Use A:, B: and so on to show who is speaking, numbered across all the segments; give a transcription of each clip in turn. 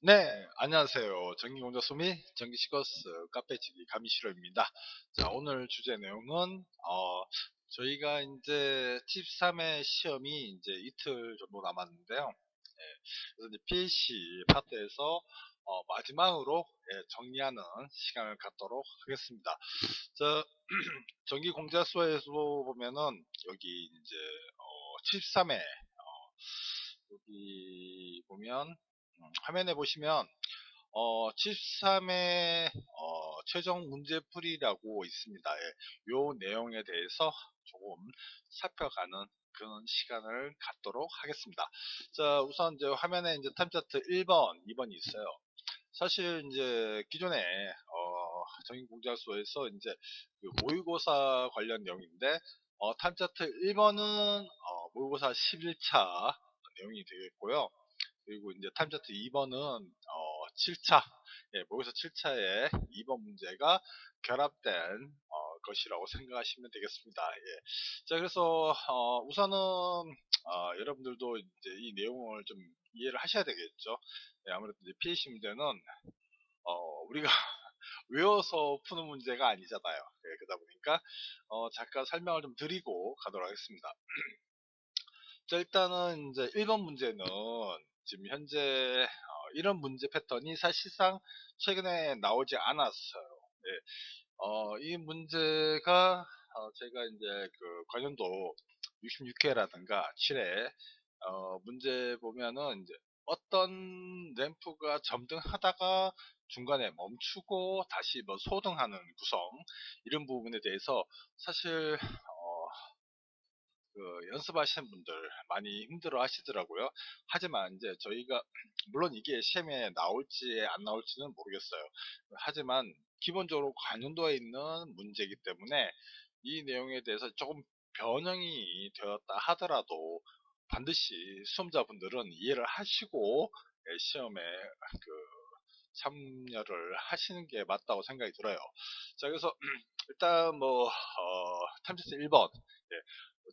A: 네, 안녕하세요. 전기공작소 및 전기시거스 카페지기 가미실험입니다. 자, 오늘 주제 내용은, 저희가 이제 팁3의 시험이 이제 이틀 정도 남았는데요. 그래서 이제 PLC 파트에서, 마지막으로 정리하는 시간을 갖도록 하겠습니다. 자, 전기공작소에서 보면은, 여기 이제, 팁3의, 여기 보면, 화면에 보시면, 73의 최종 문제풀이라고 있습니다. 예, 요 내용에 대해서 조금 살펴가는 그런 시간을 갖도록 하겠습니다. 자, 우선 이제 화면에 이제 타임차트 1번, 2번이 있어요. 사실 이제 기존에 정인공작소에서 이제 그 모의고사 관련 내용인데 타임차트 1번은 모의고사 11차 내용이 되겠고요. 그리고 이제 타임차트 2번은 7차, 예, 모의고사 7차에 2번 문제가 결합된 것이라고 생각하시면 되겠습니다. 예. 자, 그래서 우선은 여러분들도 이제 이 내용을 좀 이해를 하셔야 되겠죠. 예, 아무래도 이제 PAC 문제는 우리가 외워서 푸는 문제가 아니잖아요. 예, 그러다 보니까 잠깐 설명을 좀 드리고 가도록 하겠습니다. 자, 일단은 이제 1번 문제는 지금 현재 이런 문제 패턴이 사실상 최근에 나오지 않았어요. 예, 이 문제가 제가 이제 그 관련도 66회라든가 7회 문제 보면은 이제 어떤 램프가 점등하다가 중간에 멈추고 다시 뭐 소등하는 구성 이런 부분에 대해서 사실 그 연습하시는 분들 많이 힘들어 하시더라고요. 하지만 이제 저희가 물론 이게 시험에 나올지 안 나올지는 모르겠어요. 하지만 기본적으로 관련도에 있는 문제이기 때문에 이 내용에 대해서 조금 변형이 되었다 하더라도 반드시 수험자분들은 이해를 하시고 시험에 그 참여를 하시는 게 맞다고 생각이 들어요. 자, 그래서 일단 뭐 탐지스 1번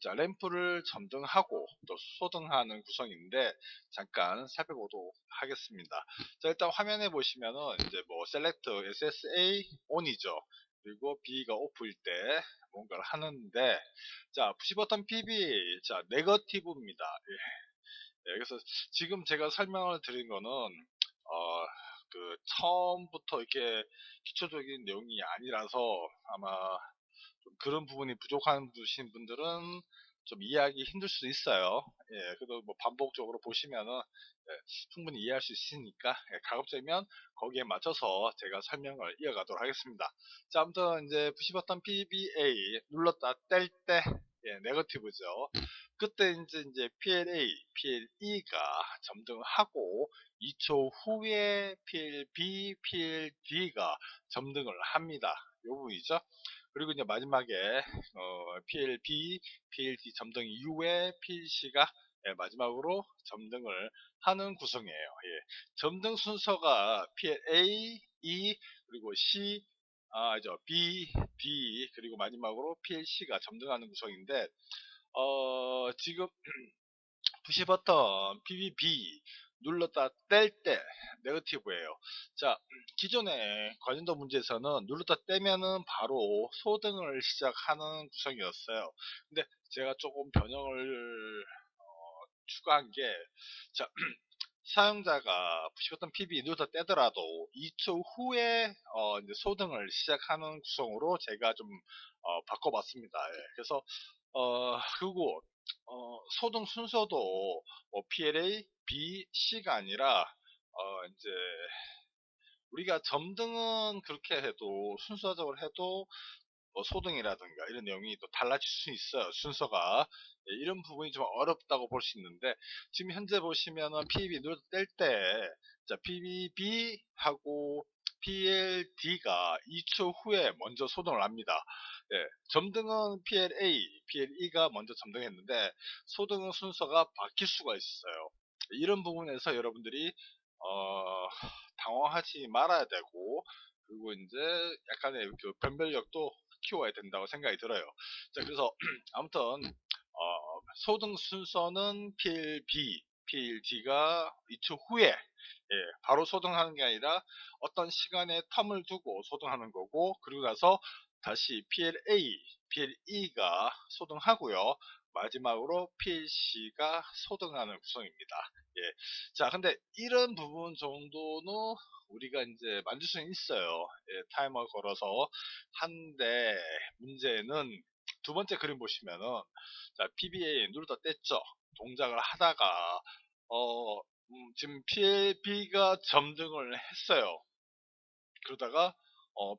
A: 자, 램프를 점등하고 또 소등하는 구성인데 잠깐 살펴보도록 하겠습니다. 자, 일단 화면에 보시면은 이제 뭐 select SSA on이죠. 그리고 B가 off일 때 뭔가를 하는데 자, 푸시 버튼 PB 자, 네거티브입니다. 예, 그래서 지금 제가 설명을 드린 거는 그 처음부터 이렇게 기초적인 내용이 아니라서 아마 좀 그런 부분이 부족한 분들은 좀 이해하기 힘들 수도 있어요. 예, 그래도 뭐 반복적으로 보시면은 충분히 이해할 수 있으니까 가급적이면 거기에 맞춰서 제가 설명을 이어가도록 하겠습니다. 자, 아무튼 이제 푸시 버튼 PBA 눌렀다 뗄 때 네거티브죠. 그때 이제 PLA, PLE가 점등하고 2초 후에 PLB, PLD가 점등을 합니다. 이 부분이죠. 그리고 이제 마지막에 PLB, PLD 점등 이후에 PLC가 마지막으로 점등을 하는 구성이에요. 예. 점등 순서가 PLA, E 그리고 C, B, D 그리고 마지막으로 PLC가 점등하는 구성인데 지금 푸시 버튼 PBB 눌렀다 뗄 때 네거티브예요. 자, 기존의 관련도 문제에서는 눌렀다 떼면은 바로 소등을 시작하는 구성이었어요. 근데 제가 조금 변형을 추가한 게 자, 사용자가 푸시 버튼 PB 눌렀다 떼더라도 2초 후에 이제 소등을 시작하는 구성으로 제가 좀 바꿔봤습니다. 예, 그래서 그리고 소등 순서도 PLA, B, C가 아니라 이제 우리가 점등은 그렇게 해도 순서적으로 해도 소등이라든가 이런 내용이 또 달라질 수 있어요. 순서가 예, 이런 부분이 좀 어렵다고 볼 수 있는데 지금 현재 보시면은 PB 뗄 때 자, PBB 하고 PLD가 2초 후에 먼저 소등을 합니다. 예, 점등은 PLA, PLE가 먼저 점등했는데 소등은 순서가 바뀔 수가 있어요. 이런 부분에서 여러분들이 당황하지 말아야 되고 그리고 이제 약간의 그 변별력도 키워야 된다고 생각이 들어요. 자, 그래서 아무튼 소등 순서는 PLB, PLD가 2초 후에 바로 소등하는 게 아니라 어떤 시간의 텀을 두고 소등하는 거고, 그리고 나서 다시 PLE가 소등하고요. 마지막으로 PLC가 소등하는 구성입니다. 예. 자, 근데 이런 부분 정도는 우리가 이제 만들 수는 있어요. 예, 타이머 걸어서. 한데 문제는 두 번째 그림 보시면은, 자, PBA 누르다 뗐죠. 동작을 하다가 지금 PLB가 점등을 했어요. 그러다가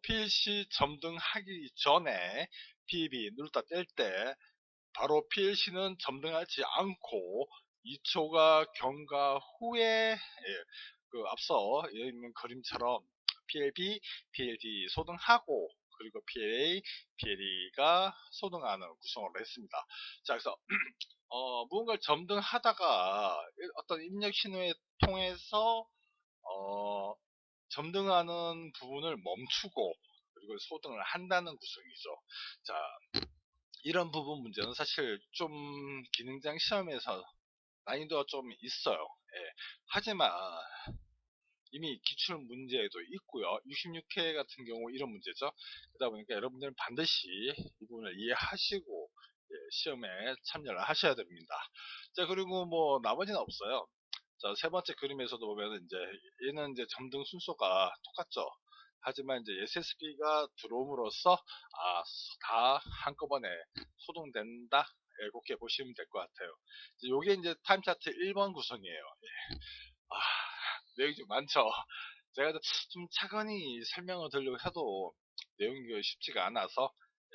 A: PLC 점등하기 전에 PB 누르다 뗄 때 바로 PLC는 점등하지 않고 2초가 경과 후에, 그 앞서 여기 있는 그림처럼 PLB, PLD 소등하고, 그리고 PLA, PLE가 소등하는 구성을 했습니다. 자, 그래서 무언가를 점등하다가 어떤 입력 신호에 통해서 점등하는 부분을 멈추고 그리고 소등을 한다는 구성이죠. 자, 이런 부분 문제는 사실 좀 기능장 시험에서 난이도가 좀 있어요. 예. 하지만 이미 기출 문제도 있고요. 66회 같은 경우 이런 문제죠. 그러다 보니까 여러분들은 반드시 이 부분을 이해하시고 시험에 참여를 하셔야 됩니다. 자, 그리고 뭐 나머지는 없어요. 자, 세 번째 그림에서도 보면 이제 얘는 이제 점등 순서가 똑같죠. 하지만 이제 SSB가 들어옴으로써 다 한꺼번에 소동된다. 이렇게 보시면 될 것 같아요. 이게 이제 타임 차트 1번 구성이에요. 아, 내용이 좀 많죠. 제가 좀 차근히 설명을 드리려고 해도 내용이 쉽지가 않아서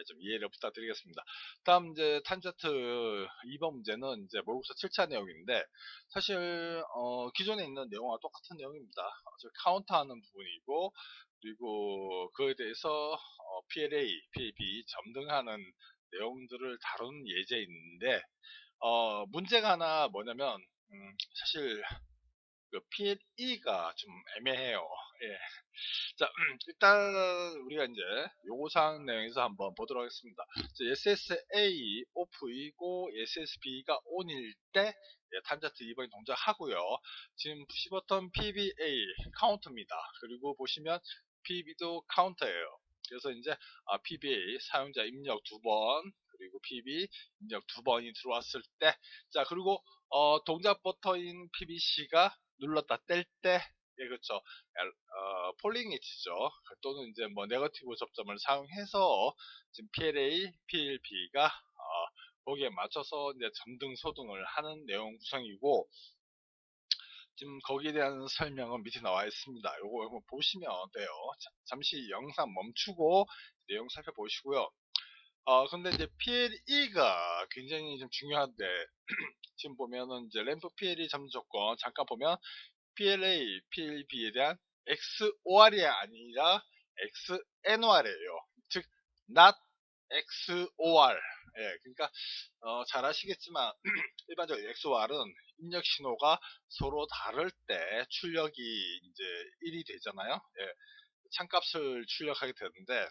A: 좀 이해를 부탁드리겠습니다. 다음 이제 타임 차트 2번 문제는 이제 모의고사 7차 내용인데, 사실 기존에 있는 내용과 똑같은 내용입니다. 카운트하는 부분이고, 그리고 그에 대해서 PLA, PAB 점등하는 내용들을 다루는 예제인데, 문제가 하나 뭐냐면, 사실 그 PLE가 좀 애매해요. 예. 자, 일단 우리가 이제 요구사항 내용에서 한번 보도록 하겠습니다. SSA 오프이고 SSB가 ON일 때 타임차트 2번이 동작하고요. 지금 푸시 버튼 PBA 카운트입니다. 그리고 보시면 PB도 카운터예요. 그래서 이제 PBA 사용자 입력 2번, 그리고 PB 입력 2번이 들어왔을 때, 자, 그리고 동작 버터인 PBC가 눌렀다 뗄 때, 예, 그렇죠. 폴링 엣지죠. 또는 이제 뭐 네거티브 접점을 사용해서 지금 PLA, PLB가 거기에 맞춰서 이제 점등 소등을 하는 내용 구성이고, 지금 거기에 대한 설명은 밑에 나와 있습니다. 요거 보시면 돼요. 잠시 영상 멈추고 내용 살펴보시고요. 근데 이제 PLE가 굉장히 좀 중요한데, 지금 보면은 이제 램프 PLE 점등 조건 잠깐 보면 PLA, PLB에 대한 XOR이 아니라 XNOR이에요. 즉, not XOR. 예, 그러니까 잘 아시겠지만 일반적으로 XOR은 입력 신호가 서로 다를 때 출력이 이제 1이 되잖아요. 예, 참값을 출력하게 되는데,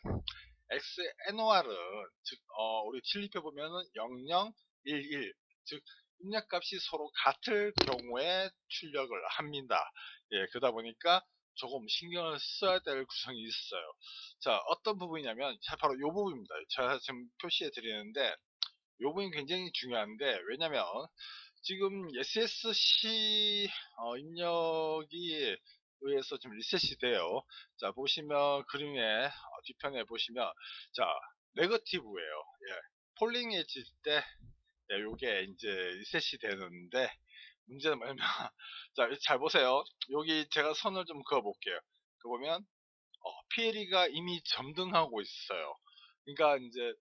A: XNOR은 즉 우리 칠립해 보면은 00, 11, 즉 입력값이 서로 같을 경우에 출력을 합니다. 예, 그러다 보니까 조금 신경을 써야 될 구성이 있어요. 자, 어떤 부분이냐면 바로 이 부분입니다. 제가 지금 표시해 드리는데 이 부분이 굉장히 중요한데, 왜냐면 지금 SSC 입력이 의해서 지금 리셋이 돼요. 자, 보시면 그림의 뒤편에 보시면, 자, 네거티브예요. 예, 폴링 엣지 때 요게 이제 리셋이 되는데, 문제는 뭐냐면 자, 잘 보세요. 여기 제가 선을 좀 그어 볼게요. 그 보면 PLE가 이미 점등하고 있어요. 그러니까 이제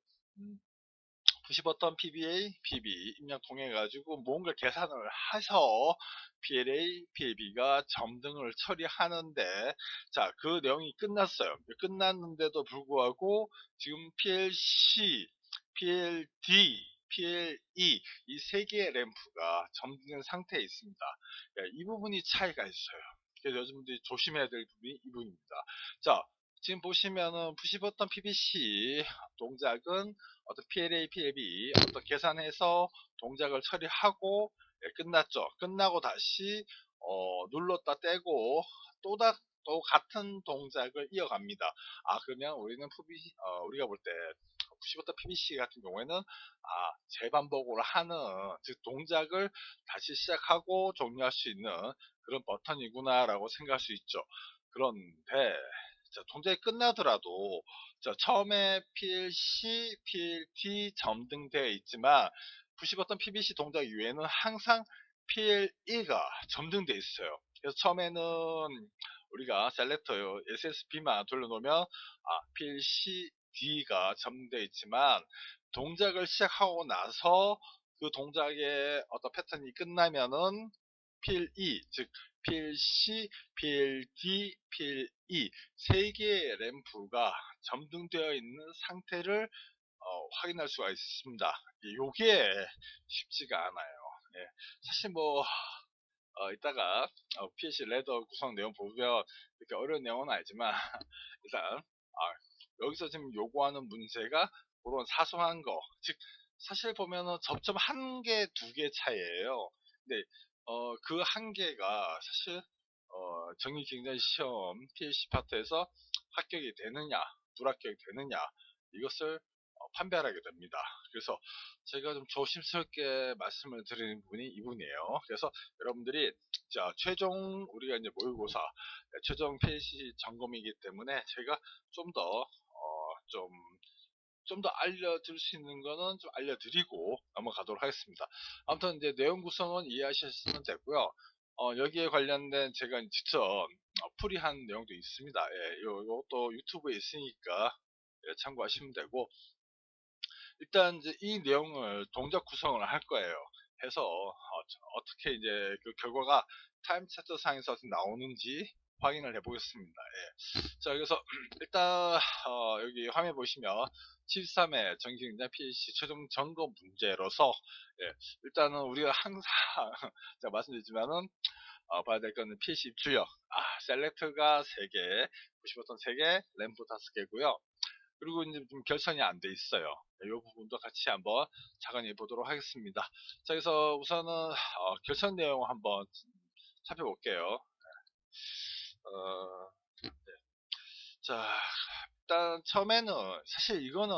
A: 푸시 버튼 PBA, PB 입력 통해 가지고 뭔가 계산을 해서 PLA, PAB가 점등을 처리하는데, 자, 그 내용이 끝났어요. 끝났는데도 불구하고 지금 PLC, PLD, PLE 이 세 개의 램프가 점등된 상태에 있습니다. 이 부분이 차이가 있어요. 그래서 여러분들이 조심해야 될 부분이 이 부분입니다. 자, 지금 보시면은 푸시 버튼 PBC 동작은 어떤 PLA, PLB 어떤 계산해서 동작을 처리하고 끝났죠. 끝나고 다시 눌렀다 떼고 또 같은 동작을 이어갑니다. 그러면 우리는 우리가 볼 때 푸시버튼 PBC 같은 경우에는 재반복으로 하는, 즉 동작을 다시 시작하고 종료할 수 있는 그런 버튼이구나 라고 생각할 수 있죠. 그런데 동작이 끝나더라도 처음에 PLC, PLT 점등되어 있지만 푸시버튼 PBC 동작 이외에는 항상 PLE가 점등되어 있어요. 그래서 처음에는 우리가 셀렉터 SSB만 돌려놓으면 PLC, D가 점등되어 있지만 동작을 시작하고 나서 그 동작의 어떤 패턴이 끝나면은 PLE, 즉 PLC, PLD, PLE 세 개의 램프가 점등되어 있는 상태를 확인할 수가 있습니다. 이게 쉽지가 않아요. 예, 사실 이따가 PLC 레더 구성 내용 보면 이렇게 어려운 내용은 아니지만 일단 여기서 지금 요구하는 문제가 그런 사소한 거, 즉 사실 보면은 접점 한 개, 두 개 차이예요. 근데 그 한 개가 사실 정기 경쟁 시험 PLC 파트에서 합격이 되느냐, 불합격이 되느냐 이것을 판별하게 됩니다. 그래서 제가 좀 조심스럽게 말씀을 드리는 부분이 이 부분이에요. 그래서 여러분들이 최종 우리가 이제 모의고사 최종 PLC 점검이기 때문에 제가 좀 더 좀 더 알려드릴 수 있는 거는 좀 알려드리고 넘어가도록 하겠습니다. 아무튼 이제 내용 구성은 이해하셨으면 되고요. 여기에 관련된 제가 직접 풀이한 내용도 있습니다. 예, 요것도 유튜브에 있으니까 참고하시면 되고, 일단 이제 이 내용을 동작 구성을 할 거예요. 해서 어떻게 이제 그 결과가 타임 차트 상에서 나오는지 확인을 해 보겠습니다. 예. 자, 그래서 일단 여기 화면 보시면 73회 정기경쟁 PLC 최종 점검 문제로서, 예, 일단은 우리가 항상 제가 말씀드리지만은 봐야 될 거는 PLC 입출력, 셀렉트가 3개, 푸시버튼 3개, 램프 5개고요. 그리고 이제 좀 결선이 안 돼 있어요. 이 부분도 같이 한번 자세히 보도록 하겠습니다. 자, 그래서 우선은 결선 내용 한번 살펴볼게요. 어, 자, 일단 처음에는 사실 이거는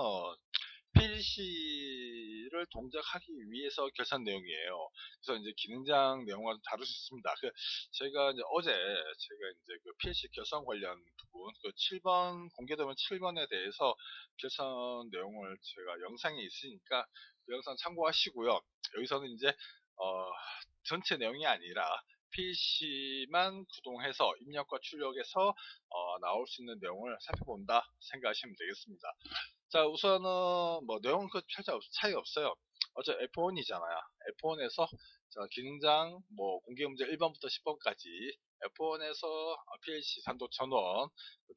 A: PLC를 동작하기 위해서 결산 내용이에요. 그래서 이제 기능장 내용과 다룰 수 있습니다. 제가 이제 어제 제가 이제 그 PLC 결산 관련 부분, 그 7번 공개되면 7번에 대해서 결산 내용을 제가 영상에 있으니까 그 영상 참고하시고요. 여기서는 이제 전체 내용이 아니라 PC만 구동해서 입력과 출력해서 나올 수 있는 내용을 살펴본다 생각하시면 되겠습니다. 자, 우선은 내용은 그 차이 없어요. 어차피 F1이잖아요. F1에서 기능장 공개 문제 1번부터 10번까지 F1에서 PLC 단독 전원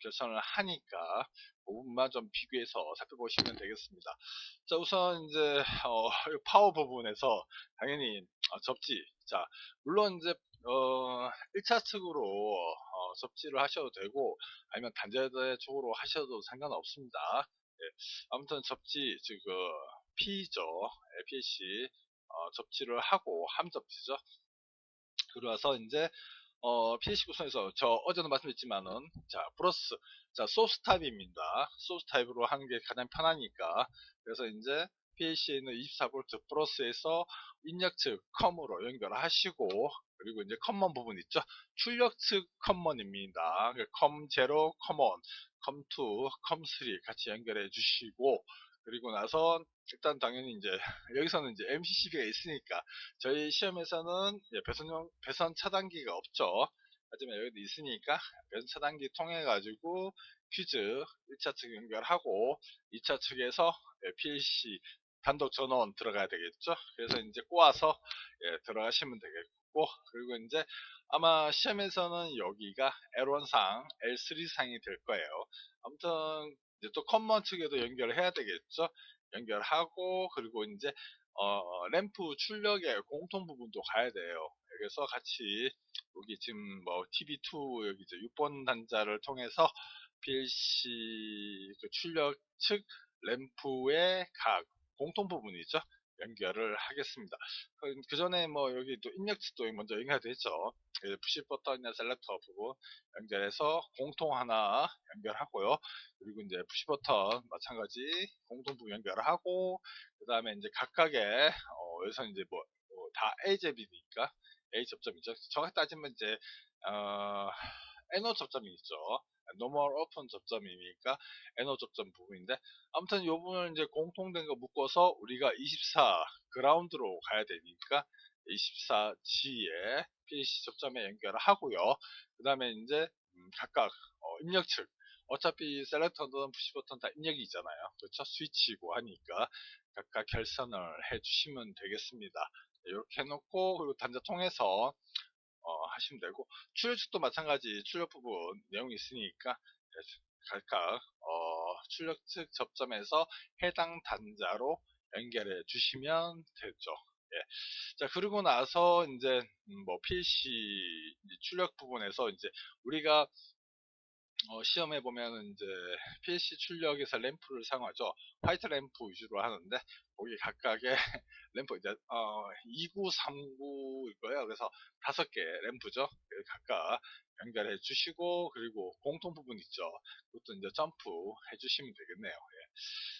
A: 결선을 하니까 그 부분만 좀 비교해서 살펴보시면 되겠습니다. 자, 우선 이제 파워 부분에서 당연히 접지. 자, 물론 이제 1차 측으로 접지를 하셔도 되고 아니면 단자대 쪽으로 하셔도 상관없습니다. 예, 아무튼 접지 즉 P죠. PLC 접지를 하고 함접지죠. 그러서 이제 PLC 구성에서 어제도 말씀드렸지만은 플러스 소스 타입입니다. 소스 타입으로 하는 게 가장 편하니까. 그래서 이제 PLC에는 24V 플러스에서 입력 측 컴으로 연결하시고, 그리고 이제 커먼 부분 있죠. 출력 측 커먼입니다. 컴 0, 커먼, 컴 2, 컴 3 같이 연결해 주시고, 그리고 나서 일단 당연히 이제 여기서는 이제 MCCB가 있으니까 저희 시험에서는 배선 차단기가 없죠. 하지만 여기도 있으니까 배선 차단기 통해 가지고 퓨즈 1차 측 연결하고 2차 측에서 PLC 단독 전원 들어가야 되겠죠. 그래서 이제 꼬아서 들어가시면 되겠고, 그리고 이제 아마 시험에서는 여기가 L1상, L3상이 될 거예요. 아무튼 이제 또 커먼 측에도 연결을 해야 되겠죠. 연결하고, 그리고 이제 램프 출력의 공통 부분도 가야 돼요. 그래서 같이 여기 지금 TB2 여기 이제 6번 단자를 통해서 PLC 그 출력 측 램프의 각 공통 부분이죠. 연결을 하겠습니다. 그 전에 뭐 여기 또 입력치도 먼저 연결되죠. 푸시 버튼이나 셀렉터 부분 연결해서 공통 하나 연결하고요. 그리고 이제 푸시 버튼 마찬가지 공통 부분 연결을 하고, 그 다음에 이제 각각의 여기서 이제 다 A 접이니까 A 접점이죠. 정확히 따지면 이제 NO 접점이 있죠. 노멀 오픈 접점이니까 NO 접점 부분인데, 아무튼 이 부분을 이제 공통된 거 묶어서 우리가 24 그라운드로 가야 되니까 24G에 PC 접점에 연결을 하고요. 그 다음에 이제 각각 입력 측, 어차피 셀렉터든 푸시 버튼 다 입력이 있잖아요. 그렇죠? 스위치고 하니까 각각 결선을 해주시면 되겠습니다. 이렇게 해놓고, 그리고 단자 통해서 하시면 되고, 출력측도 마찬가지 출력 부분 내용이 있으니까 각각 출력측 접점에서 해당 단자로 연결해 주시면 되죠. 예. 자, 그리고 나서 이제 PC 출력 부분에서 이제 우리가 시험에 보면은 이제 PC 출력에서 램프를 사용하죠. 화이트 램프 위주로 하는데, 거기 각각의 램프 이제 29, 39 이거예요. 그래서 5개 램프죠. 각각 연결해 주시고, 그리고 공통 부분 있죠. 그것도 이제 점프 해 주시면 되겠네요. 예.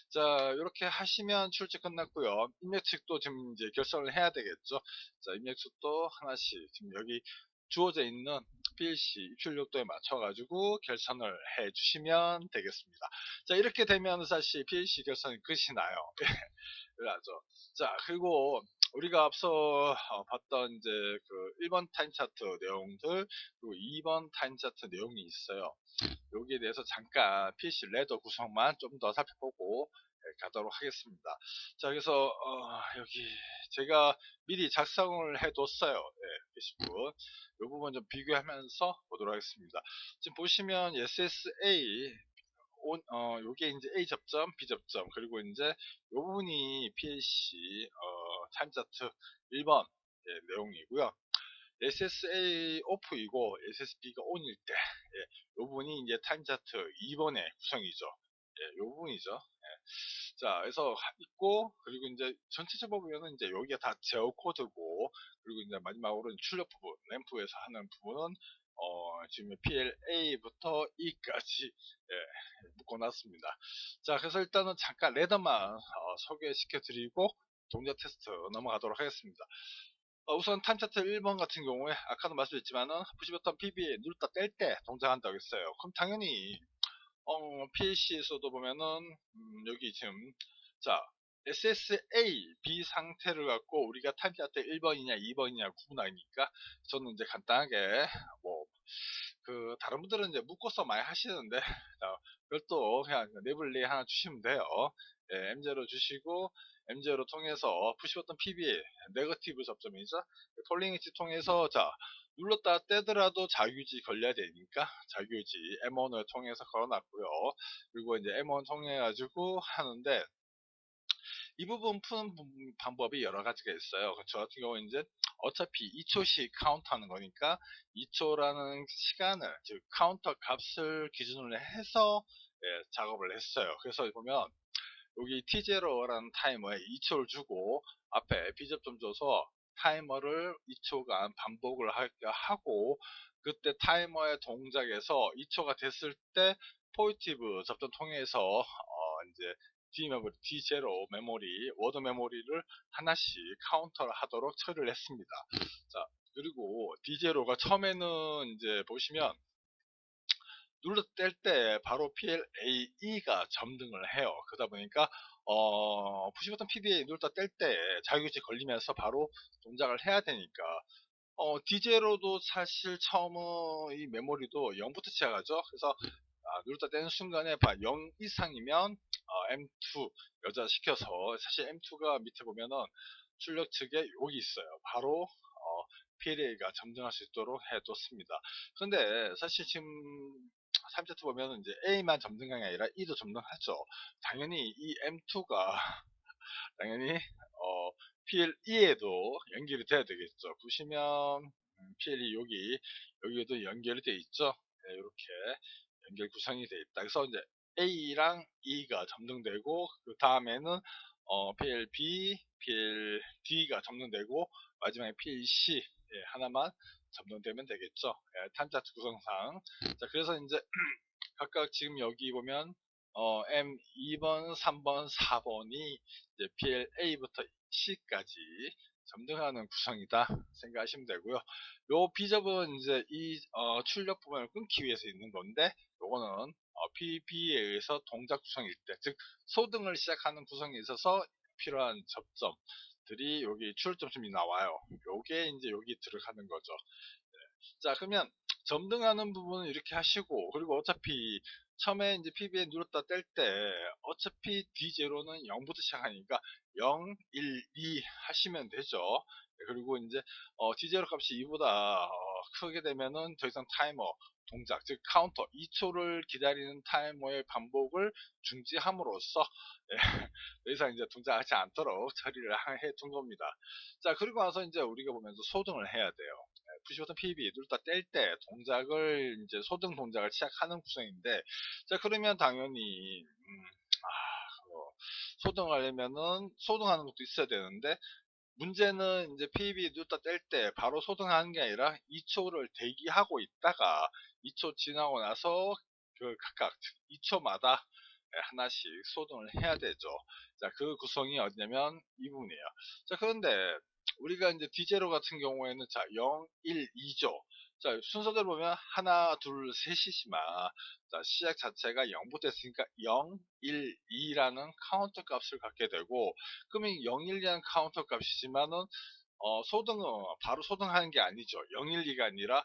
A: 자, 이렇게 하시면 출제 끝났고요. 입력 측도 지금 이제 결선을 해야 되겠죠. 자, 입력 측도 하나씩 지금 여기 주어져 있는 PLC 입출력도에 맞춰가지고 결선을 해주시면 되겠습니다. 자, 이렇게 되면 사실 PLC 결선이 끝이 나요. 그래죠. 자, 그리고 우리가 앞서 봤던 이제 그 1번 타임 차트 내용들, 그리고 2번 타임 차트 내용이 있어요. 여기에 대해서 잠깐 PC 레더 구성만 좀 더 살펴보고 가도록 하겠습니다. 자, 그래서 여기 제가 미리 작성을 해뒀어요. 게시판. 이 부분 좀 비교하면서 보도록 하겠습니다. 지금 보시면 SSA 요게 이제 A 접점, B 접점, 그리고 이제 이 부분이 PLC 타임 차트 1번 내용이고요. SSA 오프이고 SSB가 ON일 때, 이 부분이 이제 타임 차트 2번의 구성이죠. 이 부분이죠. 자, 그래서 있고, 그리고 이제 전체적으로 보면은 이제 여기가 다 제어 코드고, 그리고 이제 마지막으로 출력 부분, 램프에서 하는 부분은 지금 PLA부터 E까지 묶어놨습니다. 자, 그래서 일단은 잠깐 레더만 소개시켜 드리고 동작 테스트 넘어가도록 하겠습니다. 우선 타임 차트 1번 같은 경우에 아까도 말씀드렸지만은 푸시 버튼 PB에 눌렀다 뗄 때 동작한다고 했어요. 그럼 당연히 PLC에서도 보면은 여기 지금 자 SSA B 상태를 갖고 우리가 타임 차트 1번이냐 2번이냐 구분하니까 저는 이제 간단하게 뭐 그 다른 분들은 이제 묶어서 많이 하시는데 별도 그냥 네블리 하나 주시면 돼요. M0 주시고 M0 통해서 푸시 버튼 PB 네거티브 접점이죠. 폴링 엣지 통해서 자 눌렀다 떼더라도 자유지 걸려야 되니까 자유지 M1을 통해서 걸어놨고요. 그리고 이제 M1 통해 가지고 하는데, 이 부분 푸는 방법이 여러 가지가 있어요. 저 같은 경우 이제 어차피 2초씩 카운트하는 거니까 2초라는 시간을, 즉 카운터 값을 기준으로 해서 작업을 했어요. 그래서 보면 여기 T0라는 타이머에 2초를 주고 앞에 B접점 줘서 타이머를 2초간 반복을 하고, 그때 타이머의 동작에서 2초가 됐을 때 포지티브 접점 통해서 이제 D0 메모리, 워드 메모리를 하나씩 카운터를 하도록 처리를 했습니다. 자, 그리고 D0가 처음에는 이제 보시면 눌러 뗄 때 바로 PLAE가 점등을 해요. 그러다 보니까 푸시 버튼 PDA 눌렀다 뗄 때 자유지 걸리면서 바로 동작을 해야 되니까 D0도 사실 처음은 이 메모리도 0부터 시작하죠. 그래서 눌렀다 떼는 순간에 0 이상이면 M2 여자 시켜서, 사실 M2가 밑에 보면은 출력 측에 여기 있어요. 바로 PLA가 점등할 수 있도록 해뒀습니다. 그런데 사실 지금 3세트 보면은 이제 A만 점등량이 아니라 E도 점등하죠. 당연히 이 M2가 당연히 PLE에도 연결이 돼야 되겠죠. 보시면 PLE 여기에도 연결이 돼 있죠. 네, 이렇게 연결 구성이 돼 있다. 그래서 이제 A랑 E가 점등되고 그 다음에는 PLB, PLD가 점등되고 마지막에 PLC 하나만 점등되면 되겠죠. 타임차트 구성상. 자, 그래서 이제 각각 지금 여기 보면 M 2번, 3번, 4번이 이제 PLA부터 C까지 점등하는 구성이다 생각하시면 되고요. 요 B접은 이제 이 출력 부분을 끊기 위해서 있는 건데, 요거는 PB에 의해서 동작 구성일 때, 즉 소등을 시작하는 구성에 있어서 필요한 접점들이 여기 출력점이 나와요. 요게 이제 여기 들어가는 거죠. 자, 그러면 점등하는 부분은 이렇게 하시고, 그리고 어차피 처음에 이제 PB에 눌렀다 뗄 때 어차피 D0는 0부터 시작하니까 0, 1, 2 하시면 되죠. 그리고 이제 D0 값이 2보다 크게 되면은 더 이상 타이머 동작, 즉 카운터 2초를 기다리는 타이머의 반복을 중지함으로써 더 이상 이제 동작하지 않도록 처리를 해 둔 겁니다. 자, 그리고 나서 이제 우리가 보면서 소등을 해야 돼요. 푸시 버튼 PB 눌렀다 뗄 때 동작을 이제 소등 동작을 시작하는 구성인데, 자, 그러면 당연히 소등을 하려면은 소등하는 것도 있어야 되는데, 문제는 이제 PB 눌렀다 뗄 때 바로 소등하는 게 아니라 2초를 대기하고 있다가 2초 지나고 나서 그 각각 2초마다 하나씩 소등을 해야 되죠. 자, 그 구성이 어디냐면 이 부분이에요. 자, 그런데 우리가 이제 D0 같은 경우에는 자, 0, 1, 2죠. 자, 순서대로 보면 하나, 둘, 셋이지만 자, 시작 자체가 0부터 했으니까 0, 1, 2라는 카운터 값을 갖게 되고, 그러면 0, 1이라는 카운터 값이지만은 소등은 바로 소등하는 게 아니죠. 0, 1, 2가 아니라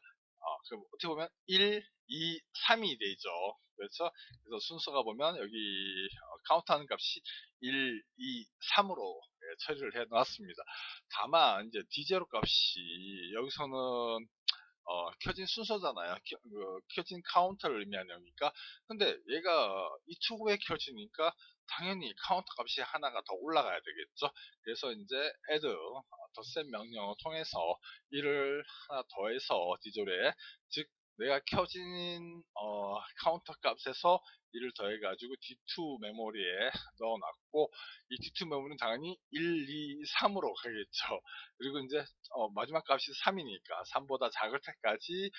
A: 그럼 어떻게 보면 1, 2, 3이 되죠. 그렇죠? 그래서 순서가 보면 여기 카운트하는 값이 1, 2, 3으로 처리를 해 놨습니다. 다만 이제 D0 값이 여기서는 켜진 순서잖아요. 켜진 카운터를 의미하는 거니까. 근데 얘가 2초 후에 켜지니까 당연히 카운터 값이 하나가 더 올라가야 되겠죠. 그래서 이제 add 덧셈 명령을 통해서 이를 하나 더해서 디졸에, 즉 내가 켜진 카운터 값에서 이를 더해가지고 D2 메모리에 넣어놨고, 이 D2 메모리는 당연히 1, 2, 3으로 가겠죠. 그리고 이제 마지막 값이 3이니까 3보다 작을 때까지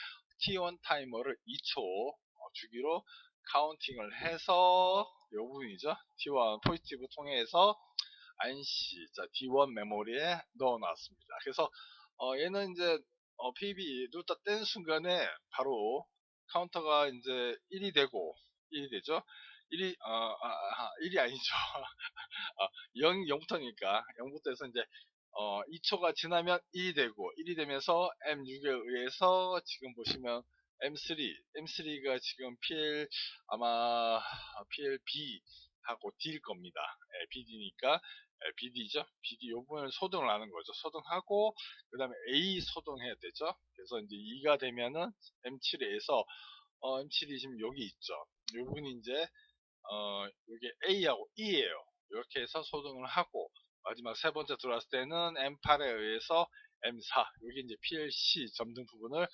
A: T1 타이머를 2초 주기로 카운팅을 해서 이 부분이죠. T1 포지티브 통해서 안시 D1 메모리에 넣어놨습니다. 그래서 얘는 이제 PB 눌렀다 뗀 순간에 바로 카운터가 이제 1이 되고 1이 되죠. 1이 아니죠. 0부터니까 0부터 해서 이제 2초가 지나면 1이 되고 1이 되면서 M6에 의해서 지금 보시면 M3가 지금 아마 PLB하고 D일 겁니다. BD니까 BD죠. BD 요 부분을 소등을 하는 거죠. 소등하고 그 다음에 A 소등해야 되죠. 그래서 이제 2가 되면은 M7에서 M7이 지금 여기 있죠. 요 부분이 이제 이게 A하고 E예요. 이렇게 해서 소등을 하고 마지막 세 번째 들어왔을 때는 M8에 의해서 M4 여기 이제 PLC 점등 부분을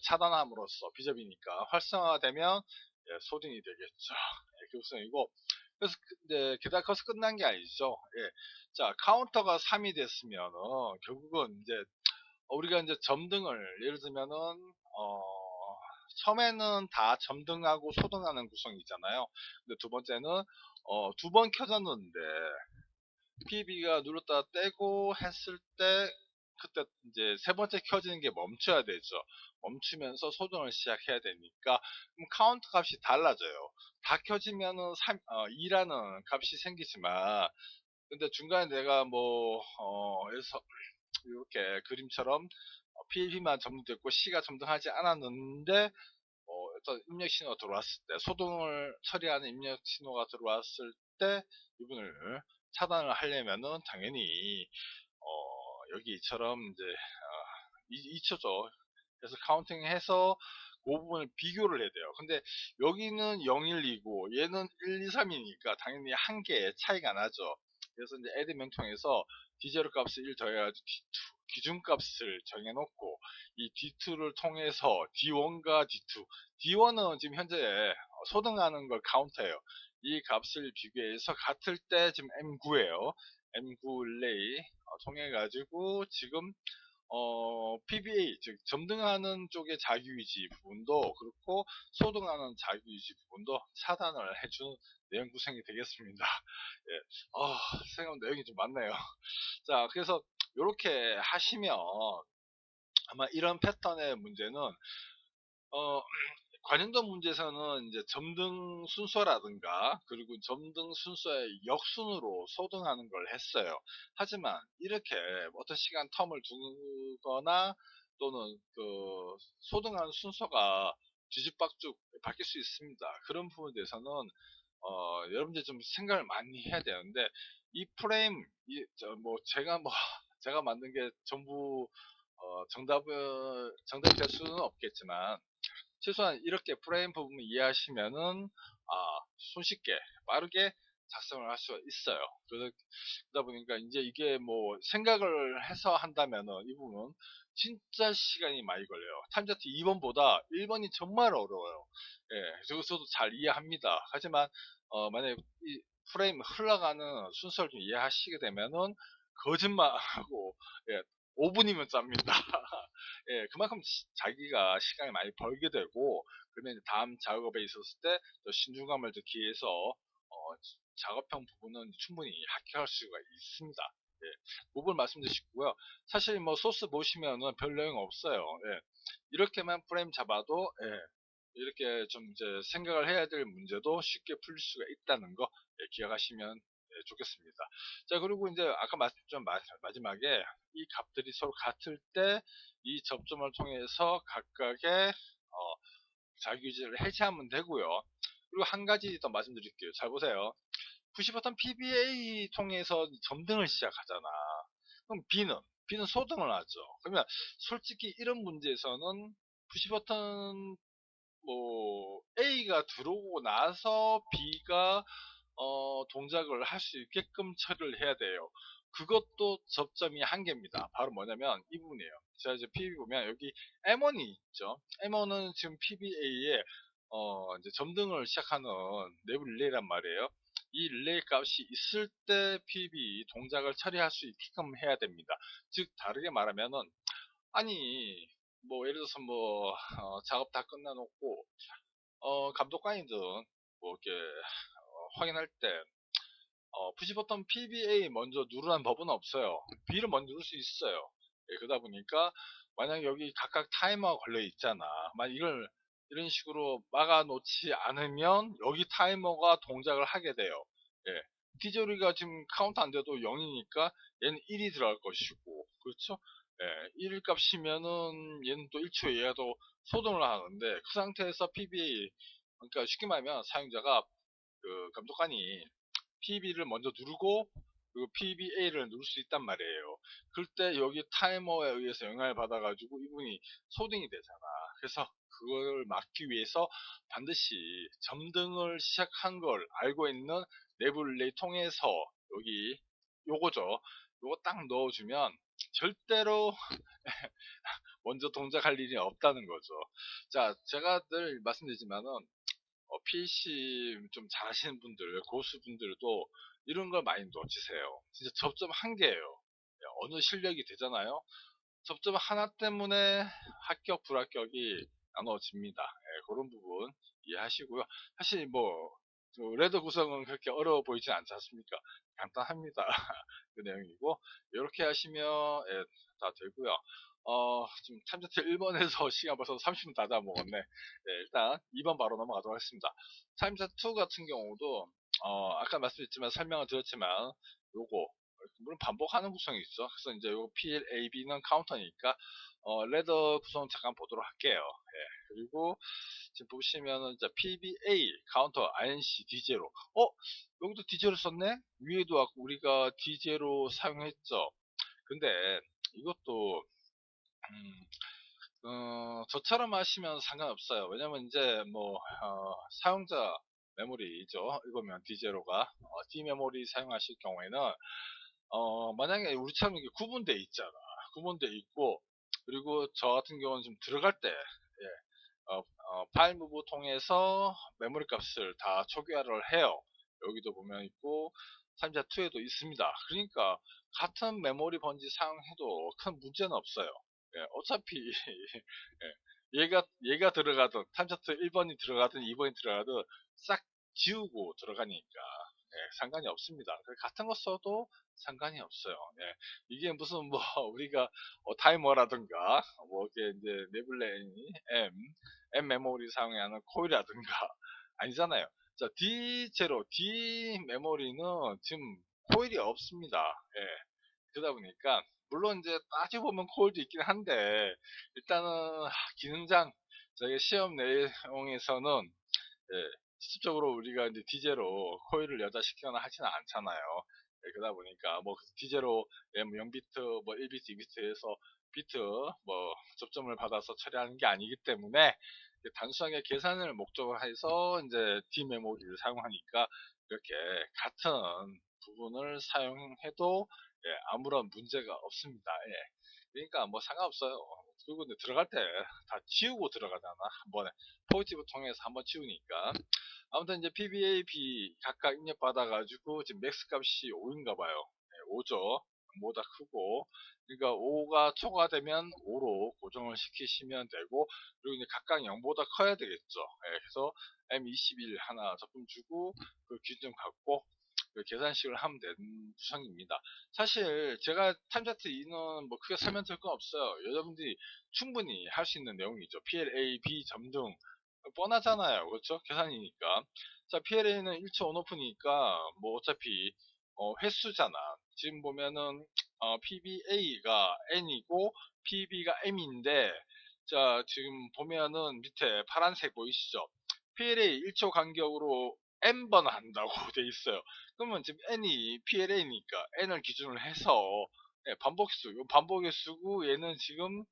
A: 차단함으로써 비접이니까 활성화되면 소등이 되겠죠. 그 구성이고, 그래서 게다가 거기서 끝난 게 아니죠. 자, 카운터가 3이 됐으면은 결국은 이제 우리가 이제 점등을 예를 들면은 처음에는 다 점등하고 소등하는 구성이잖아요. 근데 두 번째는 두 번 켜졌는데 PB가 눌렀다 떼고 했을 때 그때 이제 세 번째 켜지는 게 멈춰야 되죠. 멈추면서 소등을 시작해야 되니까 그럼 카운트 값이 달라져요. 다 켜지면은 2라는 값이 생기지만, 근데 중간에 내가 해서 이렇게 그림처럼 PLB만 점등됐고 C가 점등하지 않았는데 어떤 입력 신호가 들어왔을 때, 소등을 처리하는 입력 신호가 들어왔을 때 이 부분을 차단을 하려면은 당연히 여기처럼 이제 2초죠. 그래서 카운팅해서 그 부분을 비교를 해야 돼요. 근데 여기는 0, 1, 2고 얘는 1, 2, 3이니까 당연히 한 개 차이가 나죠. 그래서 이제 add 명통에서 D0 값을 1 더해가지고 D2 기준값을 정해놓고 이 D2를 통해서 D1과 D2, D1은 지금 현재 소등하는 걸 카운트해요. 이 값을 비교해서 같을 때 지금 M9예요. M9 릴레이 통해 가지고 지금 PBA 즉 점등하는 쪽의 자기유지 부분도 그렇고 소등하는 자기유지 부분도 차단을 해주는 내용 구성이 되겠습니다. 예. 생각 내용이 좀 많네요. 자, 그래서 이렇게 하시면 아마 이런 패턴의 문제는 관련된 문제에서는 이제 점등 순서라든가 그리고 점등 순서의 역순으로 소등하는 걸 했어요. 하지만 이렇게 어떤 시간 텀을 두거나 또는 그 소등하는 순서가 뒤집박죽 바뀔 수 있습니다. 그런 부분에 대해서는 여러분들 좀 생각을 많이 해야 되는데 이 프레임 뭐 제가 제가 만든 게 전부 정답이 될 수는 없겠지만 최소한 이렇게 프레임 부분을 이해하시면은 손쉽게 빠르게 작성을 할 수가 있어요. 그러다 보니까 이제 이게 뭐 생각을 해서 한다면은 이 부분은 진짜 시간이 많이 걸려요. 타임자트 2번보다 1번이 정말 어려워요. 예, 저도 잘 이해합니다. 하지만 만약에 이 프레임 흘러가는 순서를 좀 이해하시게 되면은 거짓말하고 예, 5분이면 짭니다. 예, 그만큼 자기가 시간을 많이 벌게 되고, 그러면 이제 다음 작업에 있었을 때 더 신중함을 더 기해서 작업형 부분은 충분히 합격할 수가 있습니다. 예, 그 부분 말씀드리시고요. 사실 뭐 소스 보시면은 별 내용 없어요. 예, 이렇게만 프레임 잡아도 이렇게 좀 이제 생각을 해야 될 문제도 쉽게 풀릴 수가 있다는 거 기억하시면 좋겠습니다. 자, 그리고 이제 아까 말씀드린 마지막에 이 값들이 서로 같을 때 이 접점을 통해서 각각의 자기유지를 해제하면 되고요. 그리고 한 가지 더 말씀드릴게요. 잘 보세요. 푸시버튼 PBA 통해서 점등을 시작하잖아. 그럼 B는 소등을 하죠. 그러면 솔직히 이런 문제에서는 푸시버튼 뭐 A가 들어오고 나서 B가 동작을 할 수 있게끔 처리를 해야 돼요. 그것도 접점이 한 개입니다. 바로 뭐냐면 이 부분이에요. 제가 이제 PB 보면 여기 M1이 있죠. M1은 지금 PBA에 이제 점등을 시작하는 내부 릴레이란 말이에요. 이 릴레이 값이 있을 때 PB 동작을 처리할 수 있게끔 해야 됩니다. 즉 다르게 말하면은 아니 뭐 예를 들어서 뭐 작업 다 끝나놓고 감독관이든 뭐 이렇게 확인할 때 푸시 버튼 PBA 먼저 누르라는 법은 없어요. B를 먼저 누를 수 있어요. 예, 그러다 보니까 만약 여기 각각 타이머가 걸려 있잖아. 만약 이걸 이런 식으로 막아 놓지 않으면 여기 타이머가 동작을 하게 돼요. 예. 디저리가 지금 카운트 안 돼도 0이니까 얘는 1이 들어갈 것이고 그렇죠? 예, 1 값이면은 얘는 또 1초 이하도 소등을 하는데 그 상태에서 PBA 그러니까 쉽게 말하면 사용자가 그 감독관이 PB를 먼저 누르고 그리고 PBA를 누를 수 있단 말이에요. 그럴 때 여기 타이머에 의해서 영향을 받아가지고 이분이 소등이 되잖아. 그래서 그걸 막기 위해서 반드시 점등을 시작한 걸 알고 있는 내부 릴레이 통해서 여기 요거죠. 요거 딱 넣어주면 절대로 먼저 동작할 일이 없다는 거죠. 자, 제가 늘 말씀드리지만은 PC 좀 잘하시는 분들, 고수분들도 이런 걸 많이 놓치세요. 진짜 접점 한 개예요. 어느 실력이 되잖아요. 접점 하나 때문에 합격, 불합격이 나눠집니다. 그런 부분 이해하시고요. 사실 뭐 레더 구성은 그렇게 어려워 보이지 않지 않습니까? 간단합니다. 그 내용이고 이렇게 하시면 다 되고요. 지금 참자체 1번에서 시간 벌써 30분 다 잡아먹었네. 일단 2번 바로 넘어가도록 하겠습니다. 참자 2 같은 경우도 아까 말씀드렸지만 설명을 드렸지만 요거 물론 반복하는 구성이 있어. 그래서 이제 요 PLAB는 카운터니까 레더 구성 잠깐 보도록 할게요. 그리고 지금 보시면은 이제 PBA 카운터 INC D0 여기도 D0 썼네? 위에도 아까 우리가 D0 사용했죠. 근데 이것도 저처럼 하시면 상관없어요. 왜냐면 이제 뭐 사용자 메모리죠. 이거면 D0가 D 메모리 사용하실 경우에는 만약에 우리처럼 이게 구분돼 있잖아. 구분돼 있고 그리고 저 같은 경우는 좀 들어갈 때 파일 무브 통해서 메모리 값을 다 초기화를 해요. 여기도 보면 있고 타임자2에도 있습니다. 그러니까 같은 메모리 번지 사용해도 큰 문제는 없어요. 예, 어차피 얘가 들어가든 타임자2 1번이 들어가든 2번이 들어가든 싹 지우고 들어가니까 상관이 없습니다. 같은 거 써도 상관이 없어요. 이게 무슨 뭐 우리가 타이머라든가 뭐 이게 이제 네블레인 M 메모리 사용하는 코일이라든가 아니잖아요. 자, D 메모리는 지금 코일이 없습니다. 그러다 보니까 물론 이제 따져보면 코일도 있긴 한데 일단은 기능장 저희 시험 내용에서는 실질적으로 우리가 이제 디제로 코일을 여자시키거나 하지는 않잖아요. 그러다 보니까 뭐 디제로 0비트 뭐 1비트 2비트에서 비트 뭐 접점을 받아서 처리하는 게 아니기 때문에 단순하게 계산을 목적으로 해서 이제 D 메모리를 사용하니까 이렇게 같은 부분을 사용해도 아무런 문제가 없습니다. 그러니까 뭐 상관없어요. 그리고 이제 들어갈 때 다 지우고 들어가잖아. 한 번에 포지티브 통해서 한번 지우니까. 아무튼 이제 PBAB 각각 입력받아가지고 지금 맥스 값이 5인가 봐요. 5죠. 뭐보다 크고. 그러니까 5가 초과되면 5로 고정을 시키시면 되고, 그리고 이제 각각 0보다 커야 되겠죠. 그래서 M21 하나 적금 주고, 그 기준 갖고, 그 계산식을 하면 되는 구성입니다. 사실 제가 타임차트 2는 뭐 크게 설명드릴 건 없어요. 여러분들이 충분히 할 수 있는 내용이죠. PLA, B 점등 뻔하잖아요. 그렇죠? 계산이니까. 자, PLA는 1초 온오프니까 뭐 어차피 횟수잖아. 지금 보면은 PBA가 N이고 PB가 M인데 자, 지금 보면은 밑에 파란색 보이시죠? PLA 1초 간격으로 N번 한다고 돼 있어요. 그러면 지금 N이 PLA니까 N을 기준으로 해서 반복수, 요 반복의 수고 얘는 지금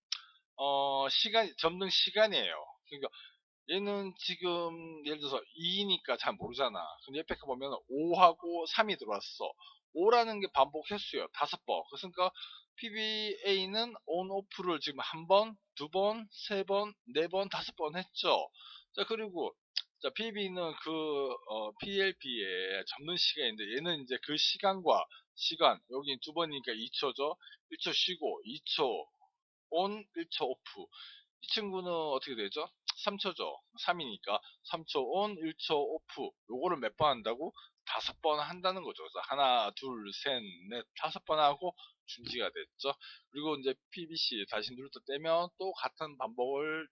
A: 점등 시간이에요. 그러니까 얘는 지금 예를 들어서 2니까 잘 모르잖아. 근데 옆에 거 보면 5하고 3이 들어왔어. 5라는 게 반복 횟수예요. 5번. 그러니까 PBA는 on off를 지금 한 번, 두 번, 세 번, 네 번, 5번 했죠. 자, 그리고 자, PB는 그 PLB의 접는 시간인데 얘는 이제 그 시간과 시간 여기 두 번이니까 2초죠. 1초 쉬고 2초 on, 1초 오프. 이 친구는 어떻게 되죠? 3초죠. 3이니까 3초 on, 1초 오프. 요거를 몇 번 한다고? 5번 한다는 거죠. 그래서 하나, 둘, 셋, 넷, 5번 하고 중지가 됐죠. 그리고 이제 PBC 다시 누르다 떼면 또 같은 반복을